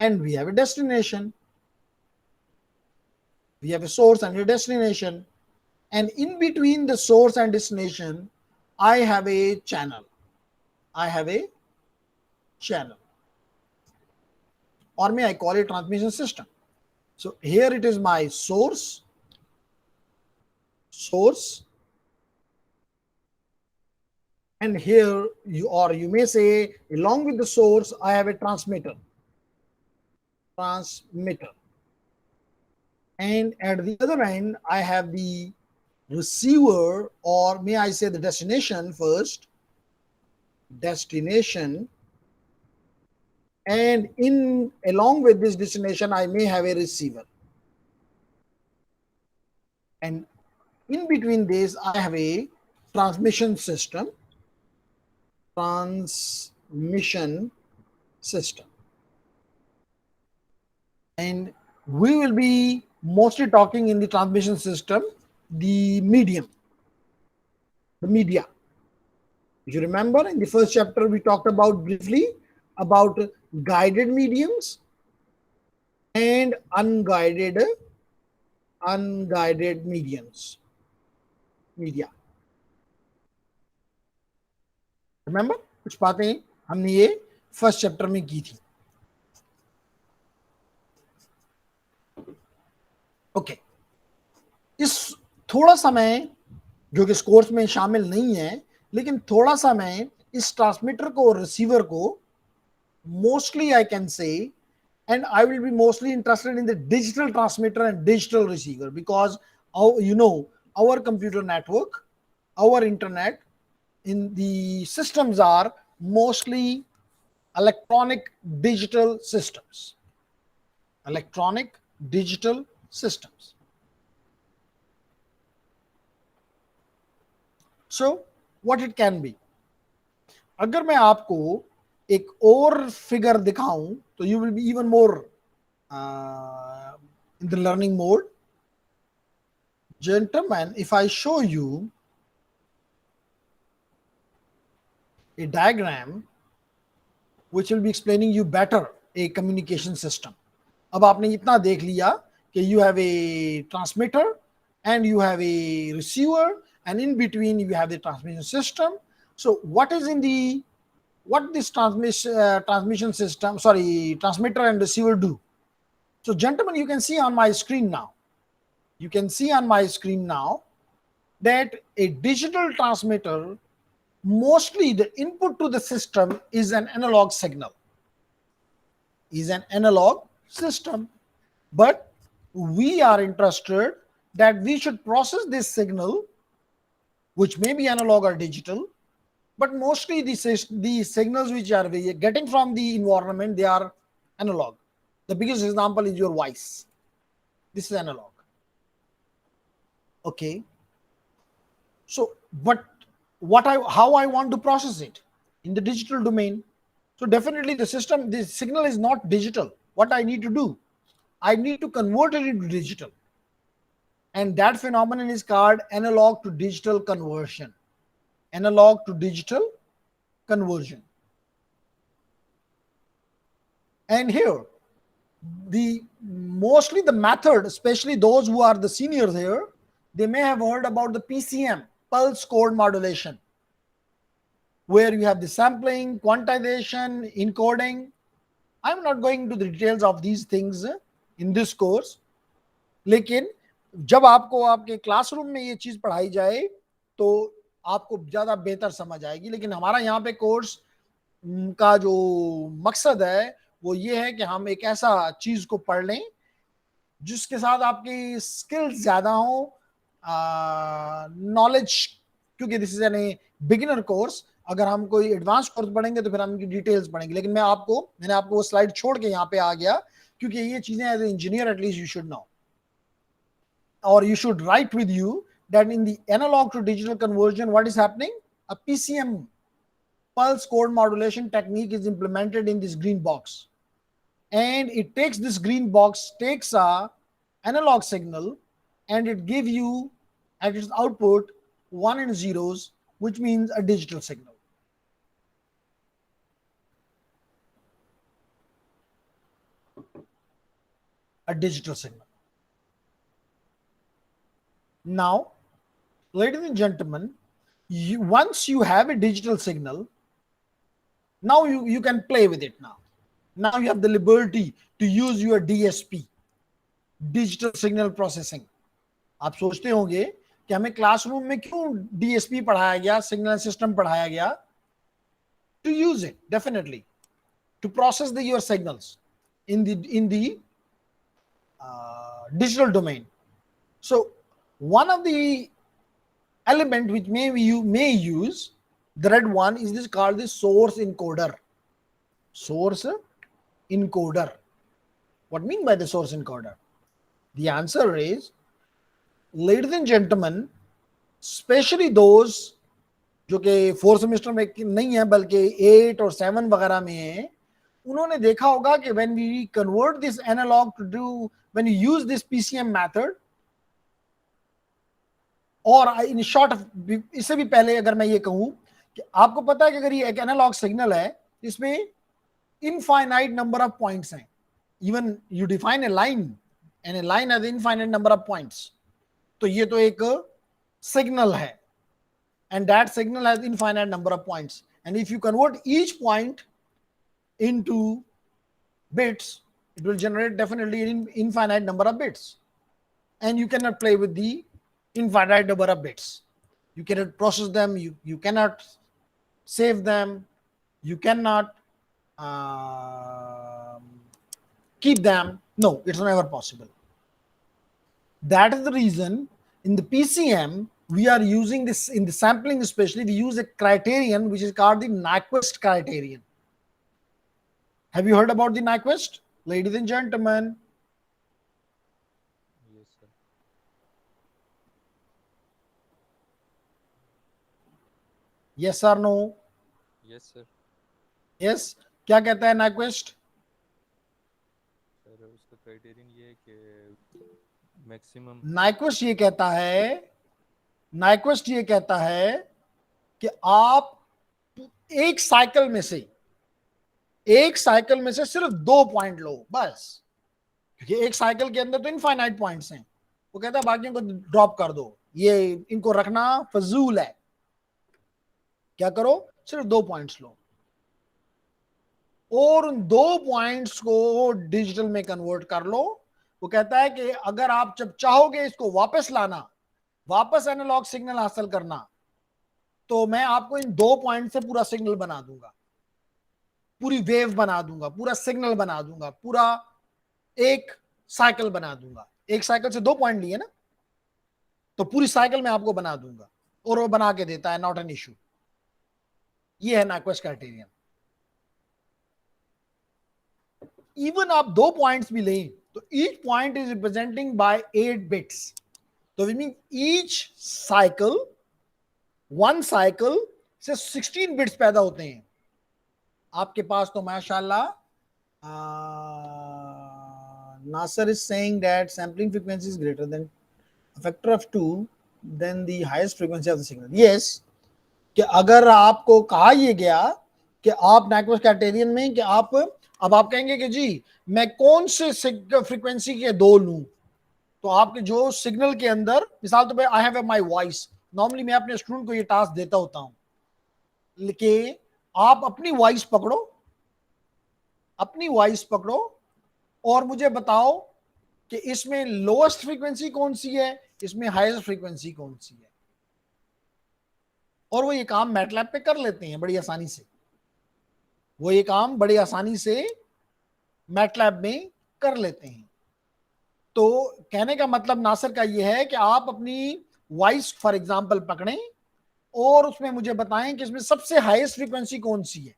and we have a destination. We have a source and a destination, and in between the source and destination, I have a channel. I have a channel, or may I call it transmission system. So here it is my source, and here you may say along with the source I have a transmitter, and at the other end I have the receiver, or may I say the destination first, and along with this destination I may have a receiver, and in between this I have a transmission system. And we will be mostly talking in the transmission system the media. If you remember, in the first chapter we talked about briefly about guided mediums and unguided media. Remember, कुछ बातें हमने ये first chapter में की थी. Okay, इस थोड़ा सा मैं, जो कि इस कोर्स में शामिल नहीं है, लेकिन थोड़ा सा मैं इस ट्रांसमीटर को और रिसीवर को मोस्टली आई कैन से, and I will be mostly interested in the digital transmitter and digital receiver, because you know our computer network, our internet, in the systems are mostly electronic digital systems. So what it can be, अगर मैं आपको एक और figure दिखाऊं तो you will be even more in the learning mode. Gentlemen, if I show you a diagram which will be explaining you better a communication system. अब आपने इतना देख लिया कि you have a transmitter and you have a receiver, and in between you have the transmission system. So what is in the, what this transmission system, transmitter and receiver do? So gentlemen, you can see on my screen now, that a digital transmitter, mostly the input to the system is an analog signal, but we are interested that we should process this signal, which may be analog or digital, but mostly the signals which are we are getting from the environment, they are analog. The biggest example is your voice. This is analog. Okay. So, but how I want to process it in the digital domain. So definitely the signal is not digital. What I need to do, I need to convert it into digital, and that phenomenon is called analog to digital conversion. And here, mostly the method, especially those who are the seniors here, they may have heard about the PCM, pulse code modulation, where you have the sampling, quantization, encoding. I'm not going into the details of these things in this course, लेकिन जब आपको आपके classroom में ये चीज पढ़ाई जाए तो आपको ज्यादा बेहतर समझ आएगी. लेकिन हमारा यहाँ पे कोर्स का जो मकसद है वो ये है कि हम एक ऐसा चीज को पढ़ लें जिसके साथ आपकी स्किल्स ज्यादा हो, नॉलेज, क्योंकि this is an beginner course. अगर हम कोई एडवांस कोर्स पढ़ेंगे तो फिर हम इनकी डिटेल्स पढ़ेंगे. लेकिन मैंने आपको वो स्लाइड छोड़ के यहाँ पे आ गया, क्योंकि ये चीजें as a engineer at least you should know, or you should write with you that in the analog to digital conversion, what is happening? A PCM, pulse code modulation technique, is implemented in this green box, and it takes this green box, takes a analog signal, and it gives you at its output 1 and zeros, which means a digital signal. a digital signal. Now, ladies and gentlemen, once you have a digital signal, now you can play with it now. Now you have the liberty to use your DSP, digital signal processing. आप सोचते होंगे कि हमें classroom में क्यों DSP पढ़ाया गया, signal system पढ़ाया गया? To use it, definitely, to process your signals in the digital domain. So one of the element which you may use, the red one, is this called the source encoder. Source encoder. What mean by the source encoder? The answer is, ladies and gentlemen, especially those जो कि 4th semester में नहीं है बल्कि 8 और 7 वगैरह में है, उन्होंने देखा होगा कि when we convert this analog to do, when you use this PCM method, और इन शॉर्ट, इससे भी पहले अगर मैं ये कहूं कि आपको पता है कि अगर ये एक एनालॉग सिग्नल है, इसमें इनफाइनाइट नंबर ऑफ पॉइंट्स हैं. Even you define a line and A line has infinite number of points. तो ये तो एक सिग्नल है, and that signal has infinite number of points, and if you convert each point into bits, it will generate definitely an infinite number of bits, and you cannot play with the infinite number of bits. You cannot process them, you cannot save them, you cannot keep them. No, it's never possible. That is the reason in the PCM we are using this, in the sampling especially, we use a criterion which is called the Nyquist criterion. Have you heard about the Nyquist, ladies and gentlemen? Yes, sir. Yes or no? Yes, sir. Yes. क्या कहता है Nyquist? Sir उसका criterion ये है कि maximum, Nyquist ये कहता है कि आप एक साइकिल में से सिर्फ 2 पॉइंट लो बस, क्योंकि एक साइकिल के अंदर तो इनफाइनाइट पॉइंट्स हैं. वो कहता है बाकियों को ड्रॉप कर दो, ये इनको रखना फजूल है. क्या करो, सिर्फ 2 पॉइंट्स लो और उन 2 पॉइंट्स को डिजिटल में कन्वर्ट कर लो. वो कहता है कि अगर आप जब चाहोगे इसको वापस लाना, वापस एनालॉग सिग्नल हासिल करना, तो मैं आपको इन 2 पॉइंट से पूरा सिग्नल बना दूंगा, पूरी वेव बना दूंगा, पूरा सिग्नल बना दूंगा, पूरा एक साइकिल बना दूंगा. एक साइकिल से 2 पॉइंट लिए ना, तो पूरी साइकिल में आपको बना दूंगा, और वो बना के देता है, नॉट एन इशू. ये है Nyquist क्राइटेरियन. इवन आप 2 पॉइंट्स भी लें तो each point is representing by 8 bits. तो we mean each cycle, 1 cycle से 16 बिट्स पैदा होते हैं. आपके पास तो माशाल्लाह, Nasser is saying that sampling frequency is greater than a factor of 2 than the highest frequency of the signal. Yes, कि अगर आपको कहा यह गया कि आप Nyquist क्राइटेरियन में कि आप, अब आप कहेंगे कि जी मैं कौन से फ्रीक्वेंसी के 2 लूं, तो आपके जो सिग्नल के अंदर, मिसाल तो I have my voice, normally मैं अपने स्टूडेंट को ये टास्क देता होता हूं, लेकिन आप अपनी वॉइस पकड़ो और मुझे बताओ कि इसमें लोएस्ट फ्रीक्वेंसी कौन सी है, इसमें हाईएस्ट फ्रीक्वेंसी कौन सी है. और वो ये काम मैटलैब पे कर लेते हैं बड़ी आसानी से. वो ये काम बड़ी आसानी से मैटलैब में कर लेते हैं. तो कहने का मतलब नासिर का ये है कि आप अपनी वॉइस फॉर एग्जांपल पकड़ें और उसमें मुझे बताएं कि इसमें सबसे हाईएस्ट फ्रीक्वेंसी कौन सी है.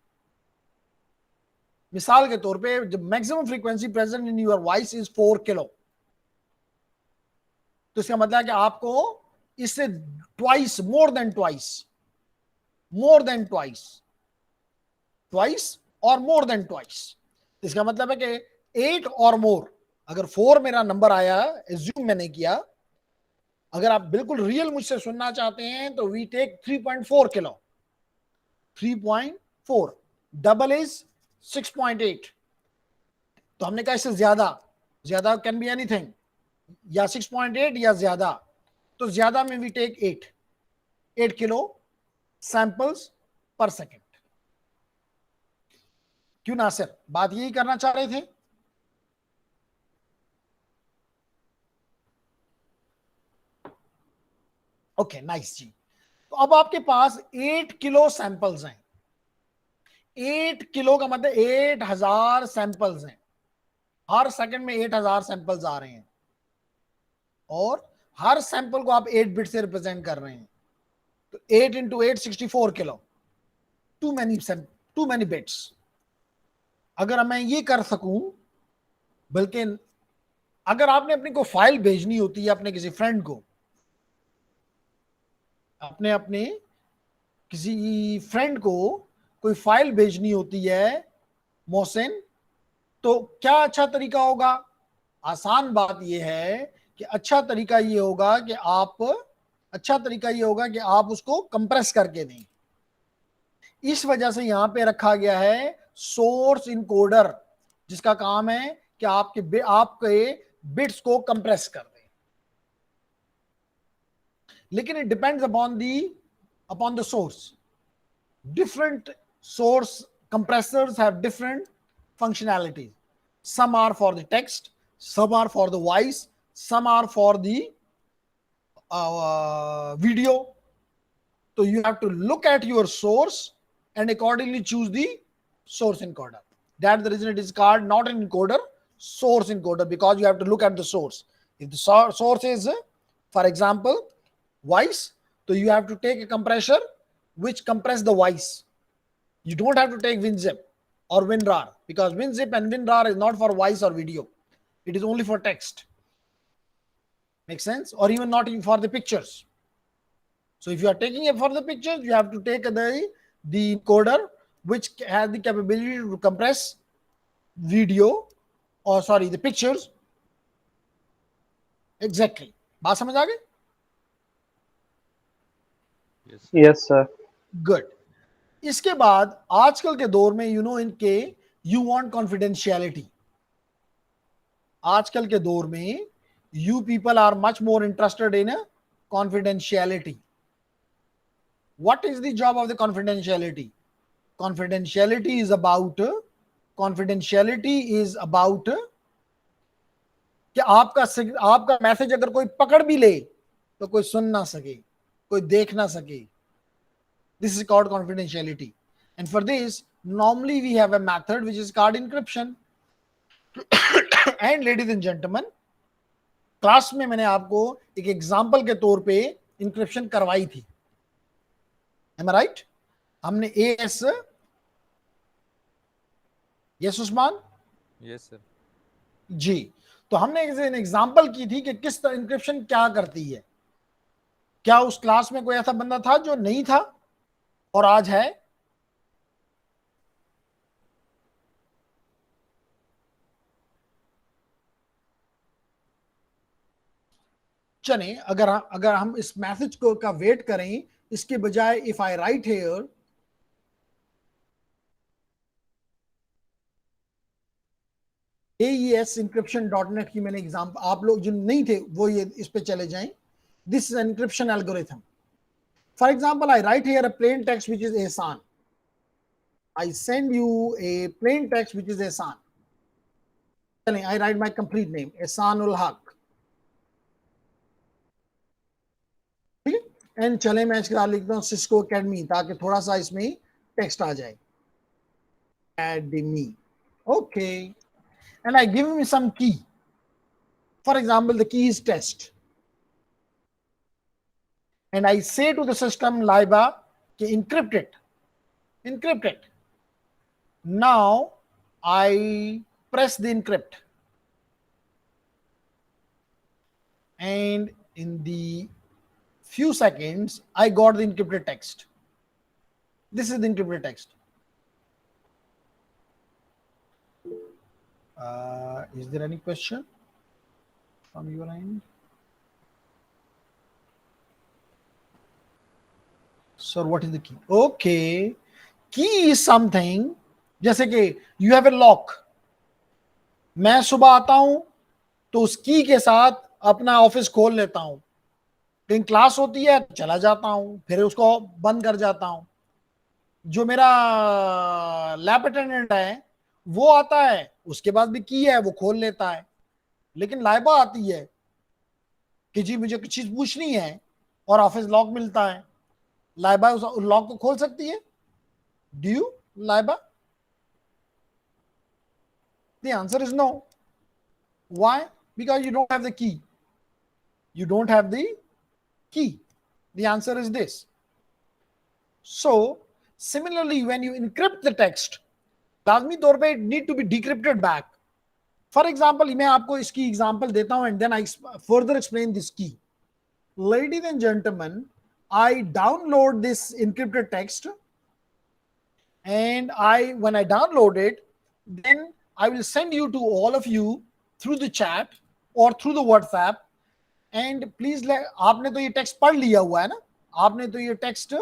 मिसाल के तौर पे जब maximum frequency present in your voice is 4 kilo, तो इसका मतलब है कि आपको इससे ट्वाइस, मोर देन ट्वाइस और मोर देन ट्वाइस. इसका मतलब है कि 8 और मोर, अगर 4 मेरा नंबर आया, एज्यूम मैंने किया, अगर आप बिल्कुल रियल मुझसे सुनना चाहते हैं तो we take 3.4 kilo. 3.4 double is 6.8. तो हमने कहा इससे ज्यादा, ज्यादा कैन बी एनीथिंग, या 6.8 या ज्यादा, तो ज्यादा में वी टेक 8 किलो सैंपल्स पर सेकेंड। क्यों नासिर, बात यही करना चाह रहे थे? ओके नाइस जी। तो अब आपके पास 8 किलो सैंपल्स हैं। 8 किलो का मतलब 8000 सैंपल्स हैं। हर सेकंड में 8000 सैंपल्स आ रहे हैं, और हर सैंपल को आप 8 बिट से रिप्रेजेंट कर रहे हैं। तो 8 into 8 64 kilo, too many bits. अगर मैं ये कर सकूं, बल्कि अगर आपने अपनी को फाइल भेजनी होती है अपने किसी फ्रेंड को, अपने किसी फ्रेंड को कोई फाइल भेजनी होती है मोहसिन, तो क्या अच्छा तरीका होगा? आसान बात यह है कि अच्छा तरीका ये होगा कि आप उसको कंप्रेस करके दें। इस वजह से यहां पे रखा गया है सोर्स इनकोडर, जिसका काम है कि आपके बिट्स को कंप्रेस कर दें। लेकिन it depends upon the source. Different source compressors have different functionalities. Some are for the text, some are for the voice, some are for the video. So you have to look at your source and accordingly choose the source encoder. That's the reason it is called not an encoder, source encoder, because you have to look at the source. If the source is, for example, voice, so you have to take a compressor which compress the voice. You don't have to take WinZip or WinRAR, because WinZip and WinRAR is not for voice or video. It is only for text. Makes sense? Or even not even for the pictures. So if you are taking it for the pictures, you have to take the encoder which has the capability to compress video, or sorry, the pictures. Exactly. बात समझ आ गई? Yes, sir. Good. इसके बाद आजकल के दौर में इनके यू वांट कॉन्फिडेंशियलिटी। आजकल के दौर में you people are much more interested in confidentiality. What is the job of the confidentiality? Confidentiality is about कि आपका मैसेज अगर कोई पकड़ भी ले तो कोई सुन ना सके, कोई देख ना सके। This is called confidentiality. And for this, normally we have a method which is called encryption. And ladies and gentlemen, class में मैंने आपको एक एग्जांपल के तौर पे इंक्रिप्शन करवाई थी। Am I right? हमने यस उस्मान? Yes sir. जी, तो हमने एक एग्जांपल की थी कि किस तरह इंक्रिप्शन क्या करती है। क्या उस क्लास में कोई ऐसा बंदा था जो नहीं था और आज है? चलें, अगर हम इस मैसेज को का वेट करें, इसके बजाय if I right here AES-encryption.net की मैंने एग्जांपल, आप लोग जो नहीं थे वो ये इस पे चले जाएं। This is encryption algorithm. For example, I write here a plain text which is Ehsan. I send you a plain text which is Ehsan. I write my complete name, Ehsanul Haq. And चले मैं इसके साथ लिखता हूँ Cisco Academy, ताकि थोड़ा सा इसमें टेक्स्ट आ जाए। Academy. Okay. And I give him some key. For example, the key is test. And I say to the system, Laiba, encrypt it. Encrypt it. Now I press the encrypt. And in the few seconds, I got the encrypted text. This is the encrypted text. Is there any question from your end? Sir, what is the key? Okay. Key is something, जैसे कि you have a lock. मैं सुबह आता हूं, तो उस की के साथ अपना ऑफिस खोल लेता हूं, कहीं क्लास होती है चला जाता हूं, फिर उसको बंद कर जाता हूं। जो मेरा लैब अटेंडेंट है वो आता है, उसके पास भी की है, वो खोल लेता है। लेकिन लाइबा आती है कि जी मुझे कुछ चीज पूछनी है और ऑफिस लॉक मिलता है, लाइबा उस लॉक को खोल सकती है? Do you Laiba? The answer is no. Why? Because you don't have the key. You don't have the key. The answer is this. So, similarly, when you encrypt the text, लाजमी तौर पे it need to be decrypted back. For example, मैं आपको इसकी example देता हूँ and then I further explain this key. Ladies and gentlemen, I download this encrypted text and when I download it, then I will send you to all of you through the chat or through the WhatsApp. And please आपने तो ये text पढ़ लिया हुआ है ना, आपने तो ये टेक्स्ट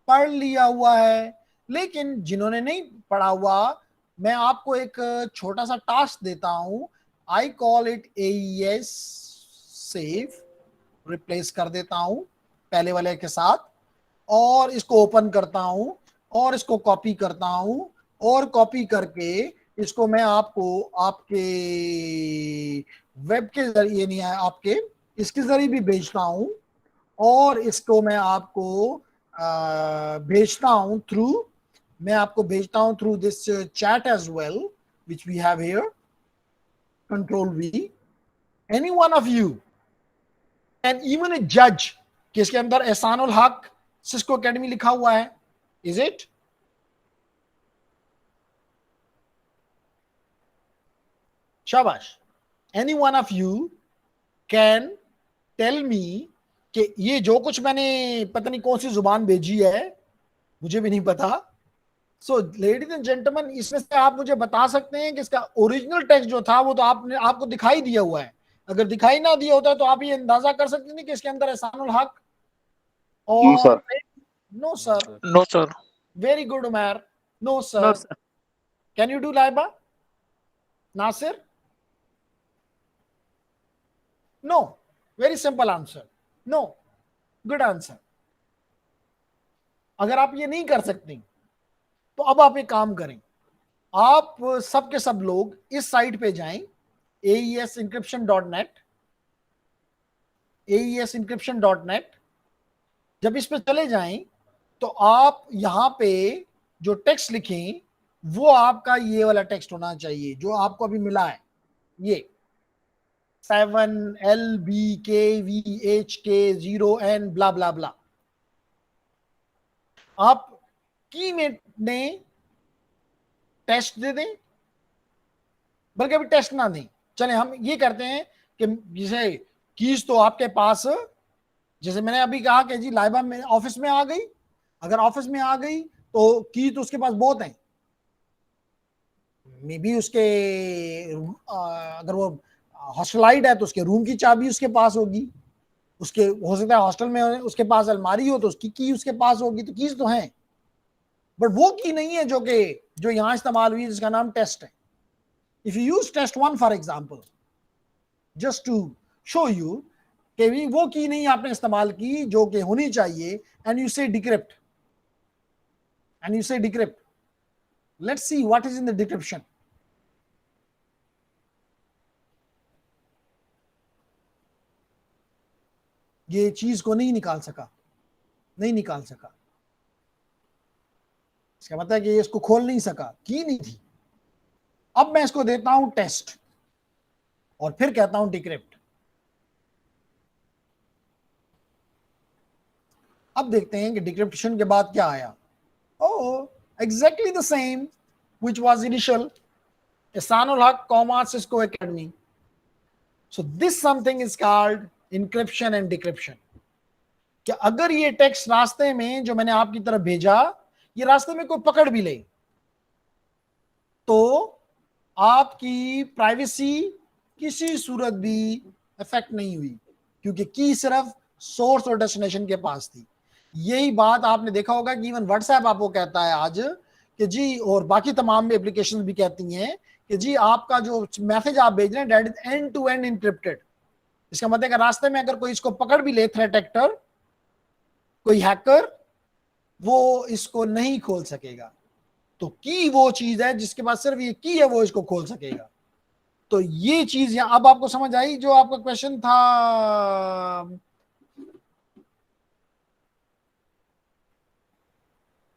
पढ़ लिया हुआ है, लेकिन जिन्होंने नहीं पढ़ा हुआ, मैं आपको एक छोटा सा टास्क देता हूं। I call it AES save, replace कर देता हूं पहले वाले के साथ, और इसको ओपन करता हूं और इसको कॉपी करता हूं, और कॉपी करके इसको मैं आपको आपके वेब के जरिए नहीं है, आपके इसके जरिए भी भेजता हूं, और इसको मैं आपको भेजता हूं through this chat as well which we have here, control V। Any one of you and even a जज, कि इसके अंदर एहसानुल हक सिस्को एकेडमी लिखा हुआ है, इज इट? शाबाश। Any one of you can tell me कि ये जो कुछ मैंने पता नहीं कौन सी जुबान भेजी है, मुझे भी नहीं पता। सो लेडीज एंड जेंटलमैन, इसमें से आप मुझे बता सकते हैं कि इसका ओरिजिनल टेक्स्ट जो था वो तो आपको दिखाई दिया हुआ है। अगर दिखाई ना दिया होता तो आप ये अंदाजा कर सकते हैं कि इसके अंदर एहसानुल हक और no sir. No, sir. Very good Umar. No No, sir. sir. Can you do Laiba? Nasir? No. Very simple answer, no. Good answer. अगर आप ये नहीं कर सकते तो अब आप एक काम करें, आप सब के सब लोग इस साइट पे जाएं, aesencryption.net। aesencryption.net जब इस पे चले जाएं तो आप यहां पे जो टेक्स्ट लिखें वो आपका ये वाला टेक्स्ट होना चाहिए जो आपको अभी मिला है, ये 7LBKVHK0N ब्ला ब्ला ब्ला। आप की में टेस्ट दे दें, बल्कि अभी टेस्ट ना दें। चले हम ये करते हैं कि जैसे कीज तो आपके पास, जैसे मैंने अभी कहा कि जी लाइबा में ऑफिस में आ गई, अगर ऑफिस में आ गई तो की तो उसके पास बहुत हैं, मे बी उसके अगर वो हॉस्टलाइट है तो उसके रूम की चाबी उसके पास होगी, उसके हो सकता है हॉस्टल में उसके पास अलमारी हो तो उसकी की उसके पास होगी, तो कीज तो हैं, बट वो की नहीं है जो यहां इस्तेमाल हुई जिसका नाम टेस्ट है। If you use test1 for example, just to show you कि वो की नहीं आपने इस्तेमाल की जो कि होनी चाहिए, एंड यू से decrypt, let's see what is in the decryption. ये चीज को नहीं निकाल सका, इसका मतलब है कि ये इसको खोल नहीं सका, की नहीं थी। अब मैं इसको देता हूं टेस्ट और फिर कहता हूं डिक्रिप्ट। अब देखते हैं कि डिक्रिप्शन के बाद क्या आया। Oh, exactly the same which was initial, Ehsanul Haq comma Cisco Academy. So this something is called encryption and decryption. कि अगर ये टेक्स्ट रास्ते में जो मैंने आपकी तरफ भेजा, ये रास्ते में कोई पकड़ भी ले तो आपकी प्राइवेसी किसी सूरत भी इफेक्ट नहीं हुई, क्योंकि की सिर्फ सोर्स और डेस्टिनेशन के पास थी। यही बात आपने देखा होगा कि इवन व्हाट्सएप आपको कहता है आज कि जी, और बाकी तमाम एप्लीकेशन भी कहती हैं कि जी आपका जो मैसेज आप भेज रहे हैं that is end to end encrypted. इसका मतलब है रास्ते में अगर कोई इसको पकड़ भी ले, थ्रेट एक्टर, कोई हैकर, वो इसको नहीं खोल सकेगा। तो की वो चीज है जिसके पास सिर्फ ये की है, वो इसको खोल सकेगा। तो ये चीज यहां अब आपको समझ आई जो आपका क्वेश्चन था।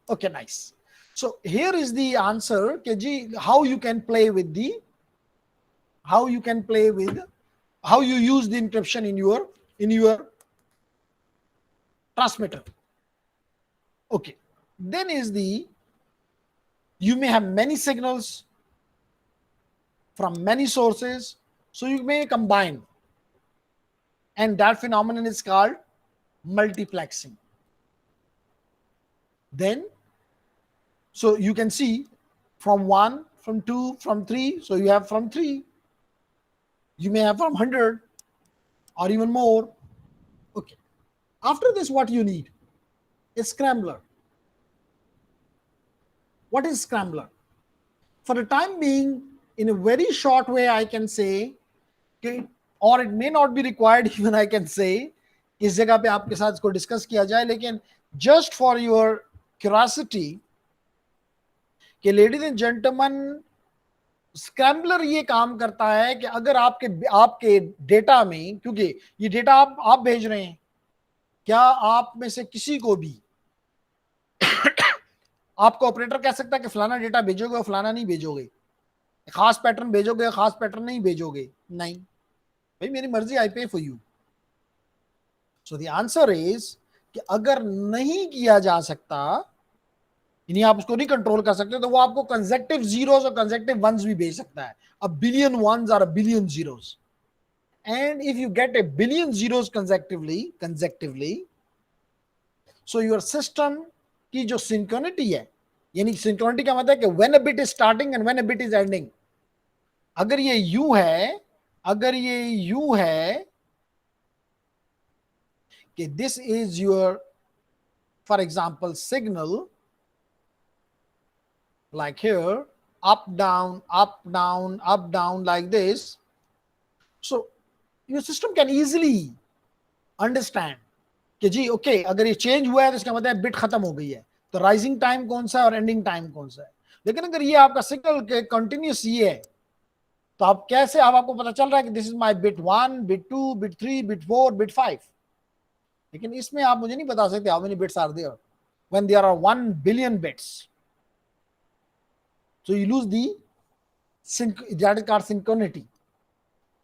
Okay, nice. So here is the answer कि जी how you can play with the how you can play with, how you use the encryption in your transmitter. Okay, then is the, you may have many signals from many sources, so you may combine, and that phenomenon is called multiplexing. Then so you can see from 1, from 2, from 3, so you have from 3, you may have from 100 or even more. Okay, after this what you need is scrambler. What is scrambler? For the time being, in a very short way I can say, okay, or it may not be required even I can say, इस जगह पे आपके साथ इसको discuss किया जाए, लेकिन just for your curiosity कि लेडीज एंड जेंटलमैन, स्क्रैम्बलर ये काम करता है कि अगर आपके डेटा में, क्योंकि ये डेटा आप भेज रहे हैं, क्या आप में से किसी को भी आपको ऑपरेटर कह सकता है कि फलाना डेटा भेजोगे और फलाना नहीं भेजोगे, खास पैटर्न भेजोगे, खास पैटर्न नहीं भेजोगे? नहीं भाई, मेरी मर्जी, आई पे for you. So the answer is कि अगर नहीं किया जा सकता, यानी आप उसको नहीं कंट्रोल कर सकते, तो वो आपको कंसेक्टिव जीरोस और कंसेक्टिव वंस भी भेज सकता है। अ बिलियन वंस और a billion zeros, and if you get A billion zeros consecutively, so your system की जो सिंक्रोनिटी है, यानी सिंक्रोनिटी का मतलब है कि when a bit is starting and when a bit is ending, अगर ये यू है कि this is your, for example signal, like here, up down like this, so your system can easily understand कि जी ओके अगर ये change हुआ है तो इसका मतलब बिट खत्म हो गई है, तो राइजिंग टाइम कौन सा है और एंडिंग टाइम कौन सा है। लेकिन अगर ये आपका सिग्नल के कंटिन्यूस ये है, तो आप कैसे, अब आपको पता चल रहा है कि this is my bit 1, bit 2, bit 3, bit 4, bit 5, लेकिन इसमें आप मुझे नहीं बता सकते how many bits are there when there are 1 billion bits. So you lose that is called synchronity.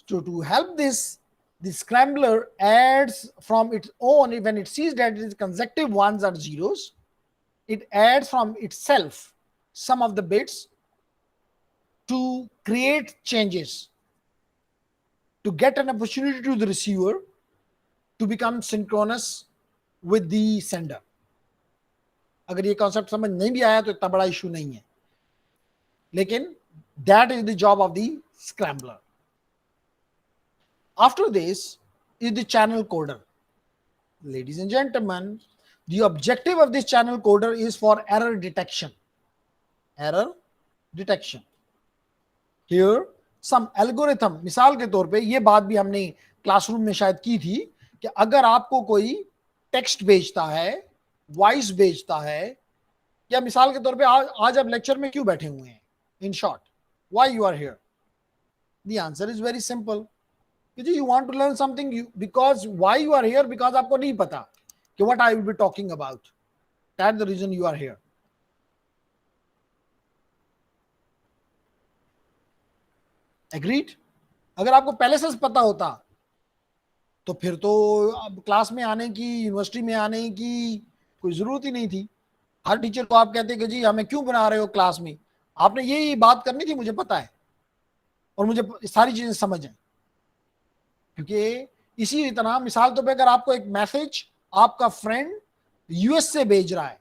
So to help this, the scrambler adds from its own, when it sees that it is consecutive ones or zeros, it adds from itself some of the bits to create changes, to get an opportunity to the receiver to become synchronous with the sender. अगर ये concept समझ नहीं भी आया तो इतना बड़ा issue नहीं है, लेकिन that is the job of the scrambler. After this is the channel coder. Ladies and gentlemen, the objective of this channel coder is for error detection. Here some algorithm, मिसाल के तौर पे ये बात भी हमने क्लासरूम में शायद की थी कि अगर आपको कोई टेक्स्ट भेजता है, वॉइस भेजता है, या मिसाल के तौर पे आज आप लेक्चर में क्यों बैठे हुए हैं, in short, why you are here? The answer is very simple. You want to learn something, because why you are here, because आपको नहीं पता कि what I will be talking about. That's the reason you are here. Agreed? अगर आपको पहले से पता होता तो फिर तो अब क्लास में आने की, यूनिवर्सिटी में आने की कोई जरूरत ही नहीं थी। हर टीचर को आप कहते कि जी हमें क्यों बना रहे हो क्लास में, आपने यही बात करनी थी, मुझे पता है और मुझे सारी चीजें समझ है। क्योंकि इसी तरह मिसाल तो पे अगर आपको एक मैसेज आपका फ्रेंड यूएस से भेज रहा है,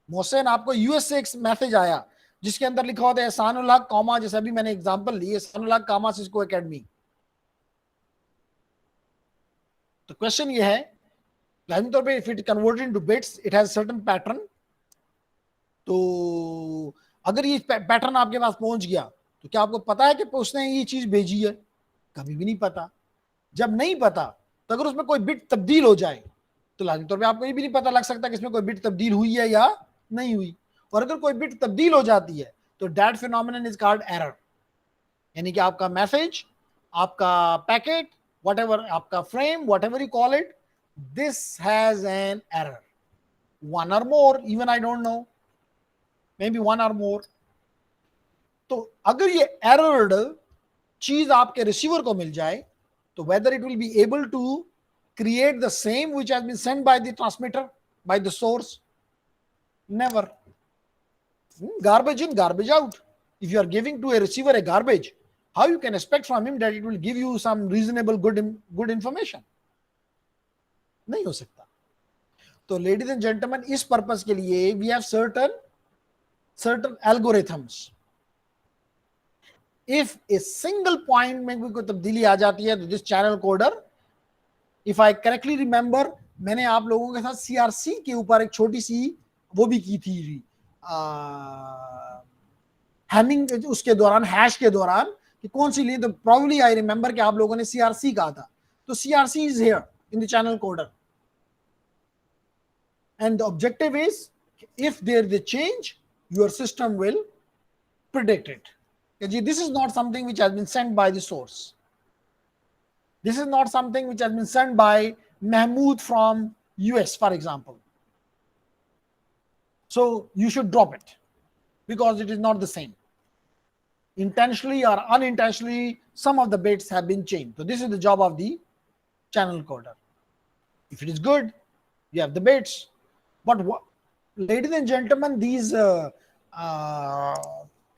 मोहसिन आपको यूएस से एक मैसेज आया जिसके अंदर लिखा होता है एहसानुल हक कॉमा, जैसे अभी मैंने एग्जांपल ली, Ehsanul Haq comma Cisco academy. तो क्वेश्चन ये है, लाजिमी तौर पे if it converted into bits it has certain pattern. तो अगर ये पैटर्न आपके पास पहुंच गया तो क्या आपको पता है कि उसने ये चीज भेजी है? कभी भी नहीं पता। जब नहीं पता तो अगर उसमें कोई बिट तब्दील हो जाए तो लाजमी तौर पे आपको ये भी नहीं पता लग सकता कि इसमें कोई बिट तब्दील हुई है या नहीं हुई। और अगर कोई बिट तब्दील हो जाती है तो that phenomenon is called error, यानी कि आपका मैसेज, आपका पैकेट, व्हाटएवर आपका frame, whatever you call it, this has an error, one or more, even I don't know, may be one or more. तो अगर ये एरर्ड चीज आपके रिसीवर को मिल जाए तो whether it will be able to create the same which has been sent by the transmitter, by the source, never. Garbage in, garbage out. If you are giving to a receiver a garbage, how you can expect from him that it will give you some reasonable good information? नहीं हो सकता। तो ladies and gentlemen, इस purpose के लिए we have certain algorithms. If a single point में कोई तब्दीली आ जाती है तो this channel coder, if I correctly remember, मैंने आप लोगों के साथ सीआरसी के ऊपर एक छोटी सी वो भी की थी हैमिंग, उसके दौरान हैश के दौरान कि कौन सी ली, तो प्रॉब्ली आई रिमेंबर कि आप लोगों ने सीआरसी कहा था। तो CRC is here in the channel coder and the objective is if there is a change your system will predict it. This is not something which has been sent by the source. This is not something which has been sent by Mahmood from US, for example. So you should drop it because it is not the same. Intentionally or unintentionally, some of the bits have been changed. So this is the job of the channel coder. If it is good, you have the bits. But ladies and gentlemen, these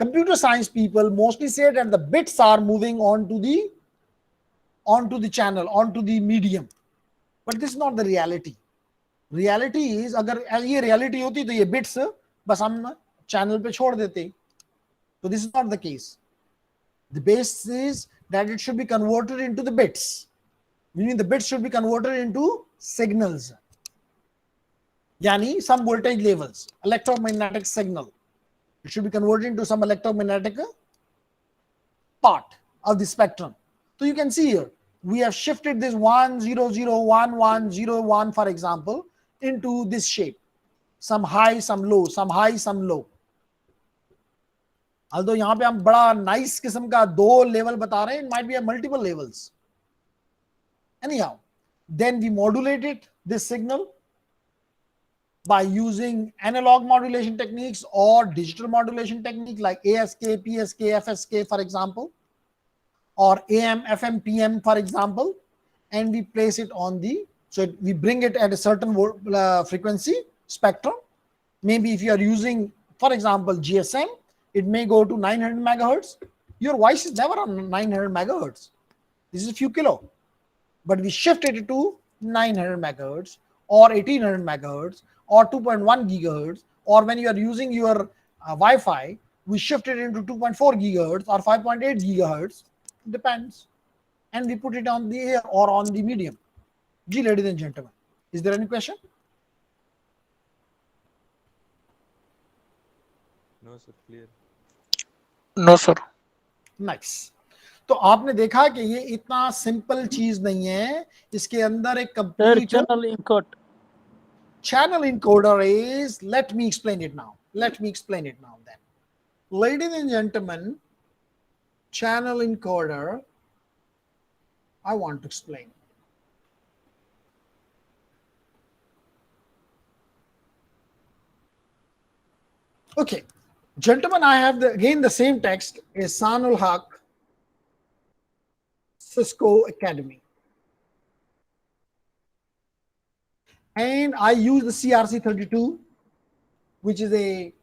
computer science people mostly say that the bits are moving onto the channel, onto the medium, but this is not the reality. Reality is, अगर ये reality होती तो ये bits बस हम channel पे छोड़ देते। So this is not the case. The base is that it should be converted into the bits, meaning the bits should be converted into signals, yani some voltage levels, electromagnetic signal. It should be converted into some electromagnetic part of the spectrum. So you can see here, we have shifted this 1 0 0 1 1 0 1, for example, into this shape. Some high, some low, some high, some low. Although यहाँ पे हम बड़ा nice किस्म का दो level बता रहे हैं, it might be a multiple levels. Anyhow, then we modulate it, this signal, by using analog modulation techniques or digital modulation technique like ASK, PSK, FSK, for example, or AM, FM, PM, for example, and we place it on the, so we bring it at a certain frequency spectrum. Maybe if you are using, for example, GSM, it may go to 900 megahertz. Your voice is never on 900 megahertz. This is a few kilo, but we shifted it to 900 megahertz or 1800 megahertz or 2.1 gigahertz, or when you are using your Wi-Fi, we shift it into 2.4 gigahertz or 5.8 gigahertz, depends, and we put it on the air or on the medium. Ladies and gentlemen, is there any question? No sir, clear. No, sir. Nice. तो आपने देखा कि ये इतना simple चीज नहीं है, इसके अंदर एक complete Channel encode. Channel encoder is, let me explain it now. Let me explain it now then. Ladies and gentlemen, channel encoder, I want to explain. Okay, gentlemen, I have again the same text, Ihsanul Haq, Cisco Academy. And I use the CRC32, which is a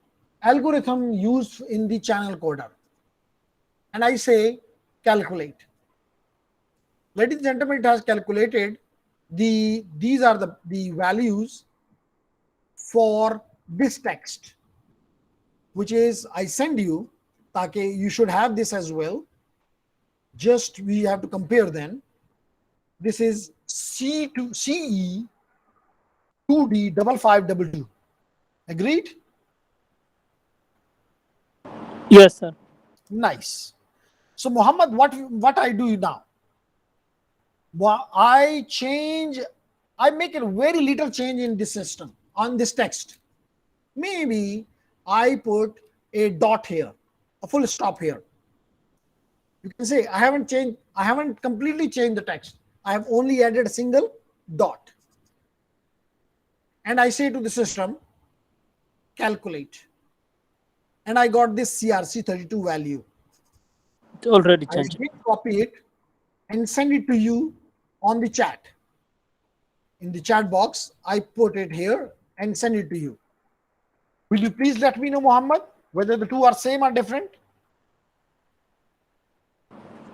algorithm used in the channel coder. And I say calculate. Ladies and gentlemen, it has calculated these are the values for this text, which is I send you, ताकि you should have this as well. Just we have to compare then. This is CE 2D 5522. Agreed? Yes, sir. Nice. So Muhammad, what I do now? I make a very little change in this system on this text. Maybe I put a dot here, a full stop here. You can say I haven't completely changed the text. I have only added a single dot. And I say to the system, calculate. And I got this CRC32 value. It's already I changed. will copy it and send it to you on the chat. In the chat box, I put it here and send it to you. Will you please let me know, Muhammad, whether the two are same or different?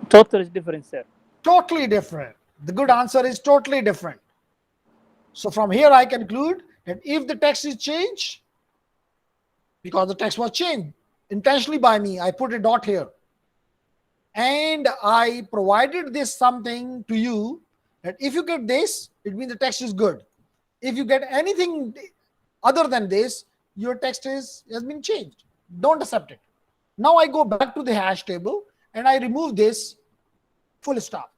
Total is different, sir. Totally different. The good answer is totally different. So from here, I conclude that if the text is changed, because the text was changed intentionally by me, I put a dot here. And I provided this something to you that if you get this, it means the text is good. If you get anything other than this, your text has been changed. Don't accept it. Now I go back to the hash table and I remove this full stop.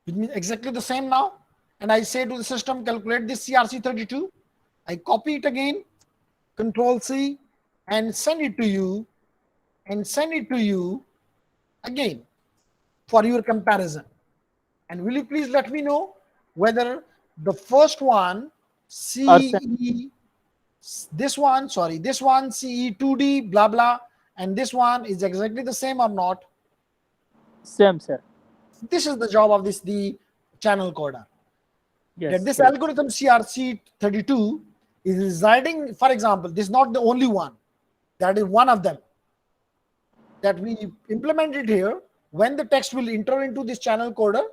It means exactly the same now. And I say to the system, calculate this CRC32. I copy it again, Control C, and send it to you, again for your comparison. And will you please let me know whether the first one, this one CE2D, blah, blah, and this one is exactly the same or not? Same, sir. This is the job of the channel coder. Yes. That this sir. algorithm CRC32 is residing, for example, this is not the only one. That is one of them that we implemented here. When the text will enter into this channel coder,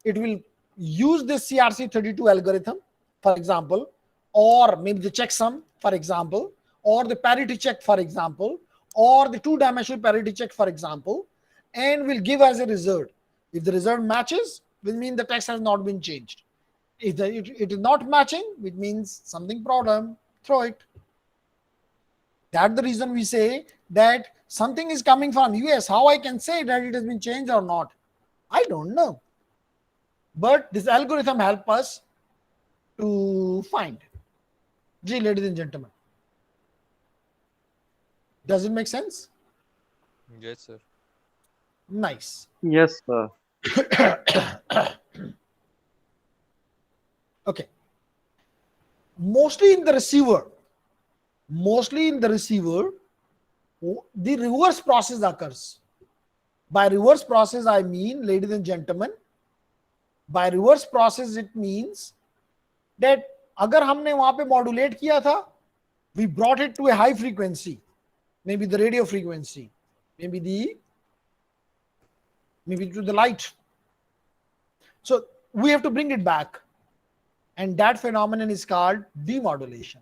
it will use this CRC32 algorithm, for example, or maybe the checksum, for example, or the parity check, for example, or the two-dimensional parity check, for example, and will give us a result. If the result matches, will mean the text has not been changed. If it is not matching, which means something problem, throw it. That's the reason we say that something is coming from US. How I can say that it has been changed or not? I don't know. But this algorithm helps us to find. Gee, ladies and gentlemen. Does it make sense? Yes, sir. Nice. Yes, sir. Okay. Mostly in the receiver, the reverse process occurs. By reverse process, I mean, ladies and gentlemen, by reverse process, it means that अगर हमने वहां पे modulate किया था, we brought it to a high frequency, maybe the radio frequency, maybe to the light. So we have to bring it back. And that phenomenon is called demodulation.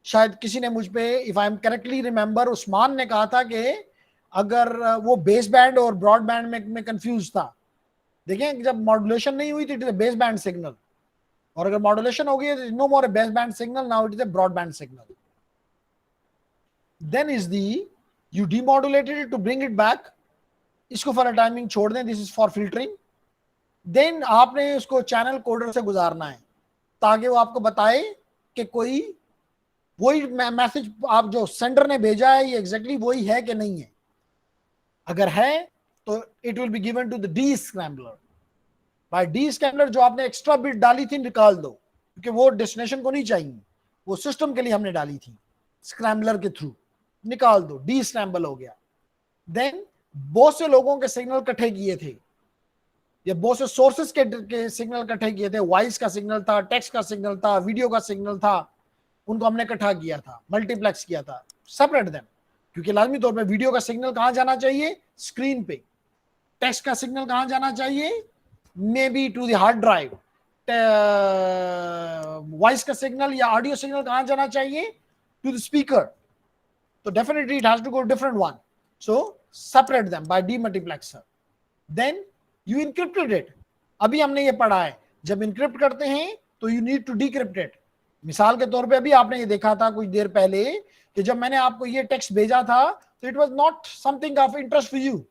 शायद किसी ने मुझ पे, if I am correctly remember, Usman ने कहा था कि अगर वो बेस बैंड और ब्रॉड बैंड में कंफ्यूज था. देखें, जब मॉड्यूलेशन नहीं हुई थी, it is a base band signal, और अगर मॉड्यूलेशन हो गई है, no more a base band signal, now it is a broad band signal. Then is the you demodulated it to bring it back. इसको for a timing छोड़ दें, this is for filtering. Then आपने उसको channel coder से गुजारना है ताकि वो आपको बताए कि कोई वही मैसेज आप जो सेंडर ने भेजा है ये एग्जैक्टली वही है कि नहीं है. अगर है तो it will be given to the descrambler. By descrambler जो आपने एक्स्ट्रा बिट डाली थी निकाल दो, क्योंकि वो डेस्टिनेशन को नहीं चाहिए, वो सिस्टम के लिए हमने डाली थी. स्क्रैम्बलर के थ्रू निकाल दो, डी स्क्रैम्बल हो गया. देन बहुत से लोगों के सिग्नल इकट्ठे किए थे, या बहुत से सोर्सेस के सिग्नल इकट्ठे किए थे. वॉइस का सिग्नल था, टेक्स्ट का सिग्नल था, वीडियो का सिग्नल था, उनको हमने इकट्ठा किया था, मल्टीप्लेक्स किया था. सेपरेट देम, क्योंकि लाजमी तौर पे वीडियो का सिग्नल कहां जाना चाहिए? स्क्रीन पे. टेक्स्ट का सिग्नल कहां जाना चाहिए? May be to the hard drive. Voice का सिग्नल या ऑडियो सिग्नल कहां जाना चाहिए? To the speaker. तो definitely it has to go different one. So separate them by demultiplexer. Then you encrypted it. अभी हमने ये पढ़ा है, जब इनक्रिप्ट करते हैं तो you need to decrypt it. मिसाल के तौर पे अभी आपने ये देखा था कुछ देर पहले कि जब मैंने आपको ये टेक्स्ट भेजा था So it was not something of interest for you.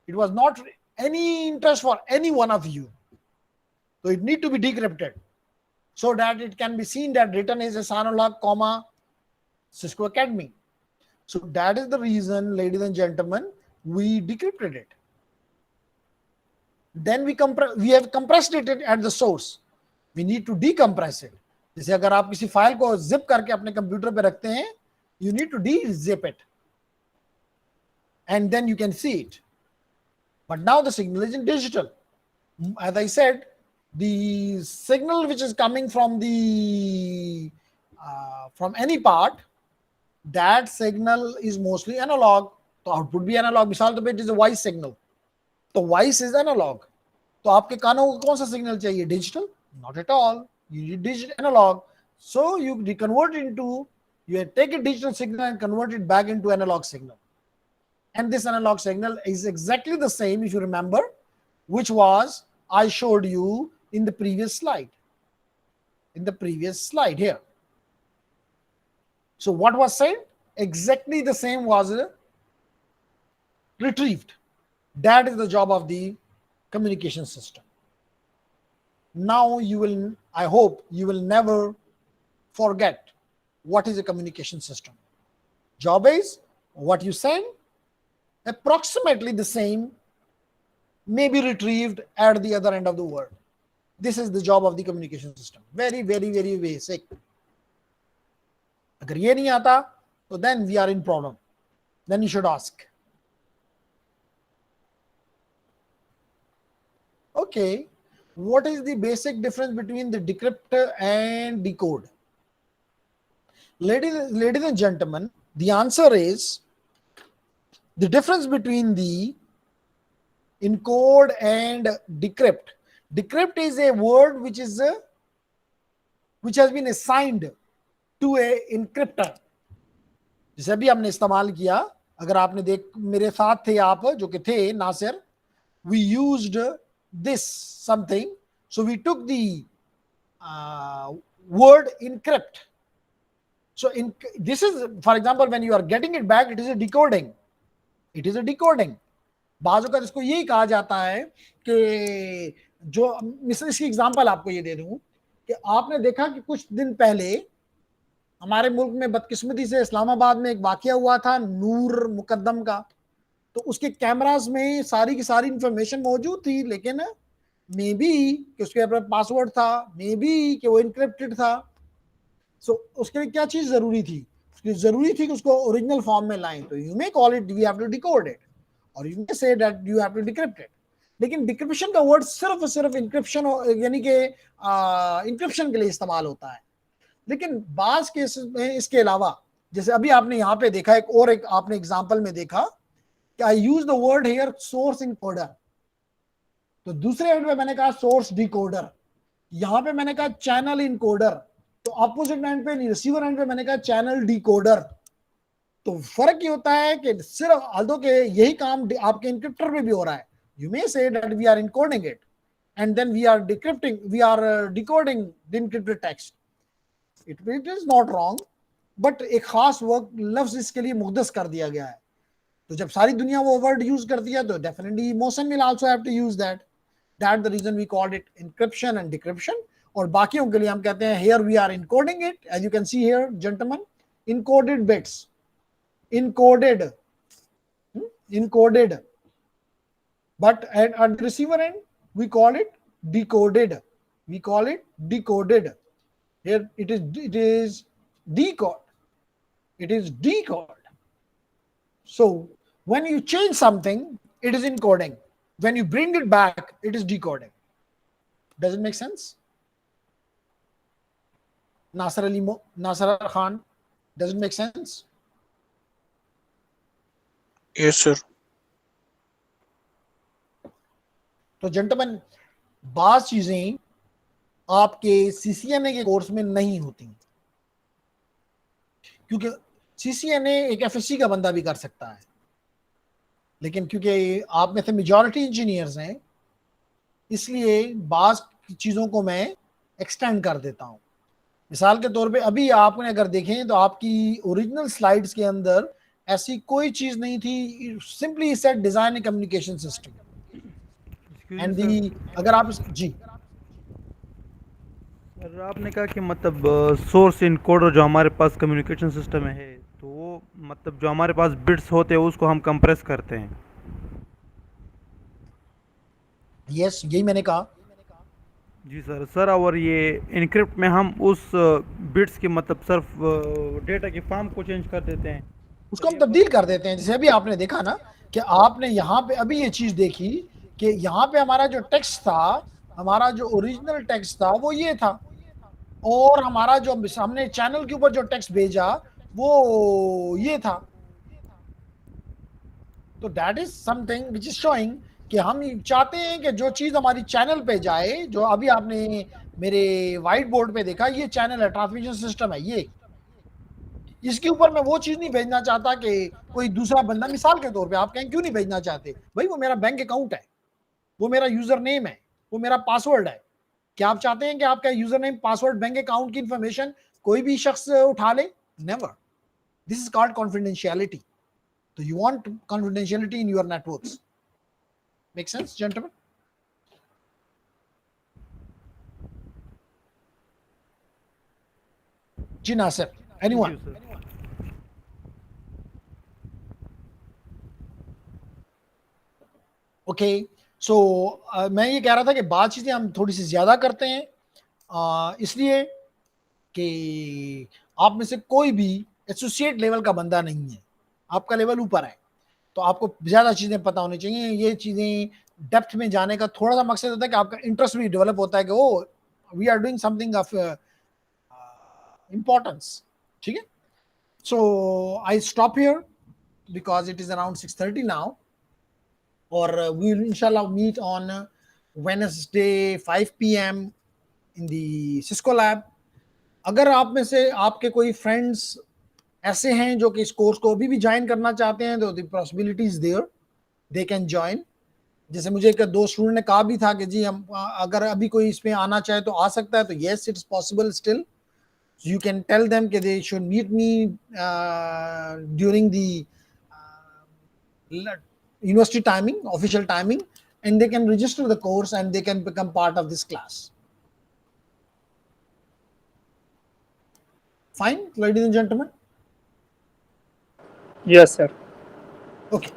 It was not any interest for any one of you. So it need to be decrypted so that it can be seen that written is a Sanolog, comma, Cisco Academy. So that is the reason, ladies and gentlemen, we decrypted it. Then we have compressed it at the source. We need to decompress it. जैसे अगर आप किसी file को zip करके अपने computer पे रखते हैं, you need to de-zip it, and then you can see it. But now the signal is in digital. As I said, the signal which is coming from the from any part, that signal is mostly analog. तो output भी analog. मिसाल तो it is a voice signal. तो voice is analog. तो आपके कानों को कौन सा सिग्नल चाहिए? Digital? Not at all. You need digital analog. So you convert into, you take a digital signal and convert it back into analog signal. And this analog signal is exactly the same, if you remember, which was I showed you in the previous slide. In the previous slide here. So what was said? Exactly the same was retrieved. That is the job of the communication system. Now you will, I hope you will never forget what is a communication system. Job is what you send, approximately the same, may be retrieved at the other end of the world. This is the job of the communication system. Very, very, very basic. अगर ये नहीं आता, तो then we are in problem. Then you should ask. Okay, what is the basic difference between the decrypt and decode? Ladies and gentlemen, the answer is the difference between the encode and decrypt. Decrypt is a word which has been assigned to a encryptor. जैसे अभी हमने इस्तेमाल किया, अगर आपने देख मेरे साथ थे आप जो कि थे Nasir, we used this something, so we took the word encrypt. So this is, for example, when you are getting it back, it is a decoding. It is a decoding. बाज़ औक़ात इसको यही कहा जाता है कि जो मिसाल इसकी एग्जांपल आपको ये दे दूं कि आपने देखा कि कुछ दिन पहले हमारे मुल्क में बदकिस्मती से इस्लामाबाद में एक वाकया हुआ था नूर मुकद्दम का, तो उसके कैमरास में सारी की सारी इंफॉर्मेशन मौजूद थी, लेकिन मे बी कि उसके पासवर्ड था, मे बी कि वो इनक्रिप्टेड था. सो उसके लिए क्या चीज़ ज़रूरी थी? उसकी ज़रूरी थी कि उसको ओरिजिनल फॉर्म में लाएं. तो you may call it we have to decode it और you may say that you have to decrypt it. लेकिन डिक्रिप्शन का वर्ड सिर्फ इंक्रिप्शन यानी कि इंक्रिप्शन के लिए इस्तेमाल होता है. लेकिन बाज़ केस में इसके अलावा, जैसे अभी आपने यहाँ पे देखा एक आपने एग्जाम्पल में देखा कि I use the word here source encoder. तो दूसरे एंड पे मैंने कहा सोर्स डिकोडर, यहाँ पे मैंने कहा चैनल इनकोडर. तो अपोजिट एंड पे रिसीवर एंड पे मैंने कहा चैनल डिकोडर. तो फर्क ये होता है कि सिर्फ आल्दो के यही काम आपके इनक्रिप्टर पे भी हो रहा है. You may say that we are encoding it and then we are decrypting, we are decoding the encrypted text. It is not wrong, but एक खास वर्क लफ्ज इसके लिए मुख्तस कर दिया गया है. तो जब सारी दुनिया वो वर्ड यूज करती है तो definitely motion will also have to use that. That the reason we called it encryption and decryption. और बाकियों के लिए हम कहते हैं here we are encoding it, as you can see here gentlemen, encoded bits, encoded, but at the receiver end we call it decoded. We call it decoded. Here it is decode. It is decode. So when you change something, it is encoding. When you bring it back, it is decoding. Does it make sense? Nasser Khan, does it make sense? Yes, sir. तो gentleman, बाज़ चीजें आपके CCNA के course में नहीं होती, क्योंकि CCNA एक एफएससी का बंदा भी कर सकता है. लेकिन क्योंकि आप में से मेजॉरिटी इंजीनियर्स हैं, इसलिए बाज़ चीज़ों को मैं एक्सटेंड कर देता हूँ. मिसाल के तौर पे अभी आपने अगर देखें तो आपकी ओरिजिनल स्लाइड्स के अंदर ऐसी कोई चीज नहीं थी, simply set design A communication system and the. अगर आप जी सर आपने कहा कि मतलब सोर्स इनकोडर जो हमारे पास कम्युनिकेशन सिस्टम है तो वो मतलब जो हमारे पास बिट्स होते हैं उसको हम कंप्रेस करते हैं। यस, यही मैंने कहा। जी सर। सर और ये इनक्रिप्ट में हम उस बिट्स के मतलब सिर्फ डेटा के फॉर्म को चेंज कर देते हैं। उसको हम तब्दील कर देते हैं। जैसे अभी आपने देखा ना कि आपने यहाँ पे अभी ये चीज देखी कि यहाँ पे हमारा जो टेक्स्ट था, हमारा जो ओरिजिनल टेक्स्ट था वो ये था, और हमारा जो हमने चैनल के ऊपर जो टेक्स्ट भेजा वो ये था। तो that is something which is showing कि हम चाहते हैं कि जो चीज हमारी चैनल पे जाए, जो अभी आपने मेरे व्हाइट बोर्ड पे देखा, ये चैनल है, ट्रांसमिशन सिस्टम है ये। इसके ऊपर मैं वो चीज नहीं भेजना चाहता कि कोई दूसरा बंदा, मिसाल के तौर पे आप कहें क्यों नहीं भेजना चाहते, भाई वो मेरा बैंक अकाउंट है, वो मेरा यूजर नेम है, वो मेरा पासवर्ड है। क्या आप चाहते हैं कि आपका user name, password, bank account की इंफॉर्मेशन कोई भी शख्स उठा ले? Never. This is called confidentiality. तो you want confidentiality in your networks. Make sense gentleman? जी नासिर, एनीवन? ओके, सो मैं ये कह रहा था कि बात चीजें हम थोड़ी सी ज्यादा करते हैं, इसलिए कि आप में से कोई भी एसोसिएट लेवल का बंदा नहीं है, आपका लेवल ऊपर है, तो आपको ज्यादा चीजें पता होनी चाहिए। ये चीजें डेप्थ में जाने का थोड़ा सा मकसद होता है कि आपका इंटरेस्ट भी डेवलप होता है कि oh we are doing something of importance. ठीक है, so I stop here because it is around 6:30 now, और we will inshallah meet on Wednesday 5 p.m. in the Cisco lab. अगर आप में से आपके कोई फ्रेंड्स ऐसे हैं जो कि इस कोर्स को अभी भी ज्वाइन करना चाहते हैं, तो the possibility is there, they can join. जैसे मुझे एक दो स्टूडेंट ने कहा भी था कि जी हम अगर अभी कोई इसमें आना चाहे तो आ सकता है, तो yes it's possible still. You can tell them that they should meet me during the university timing, official timing, and they can register the course and they can become part of this class. Fine, ladies and gentlemen? Yes, sir. Okay.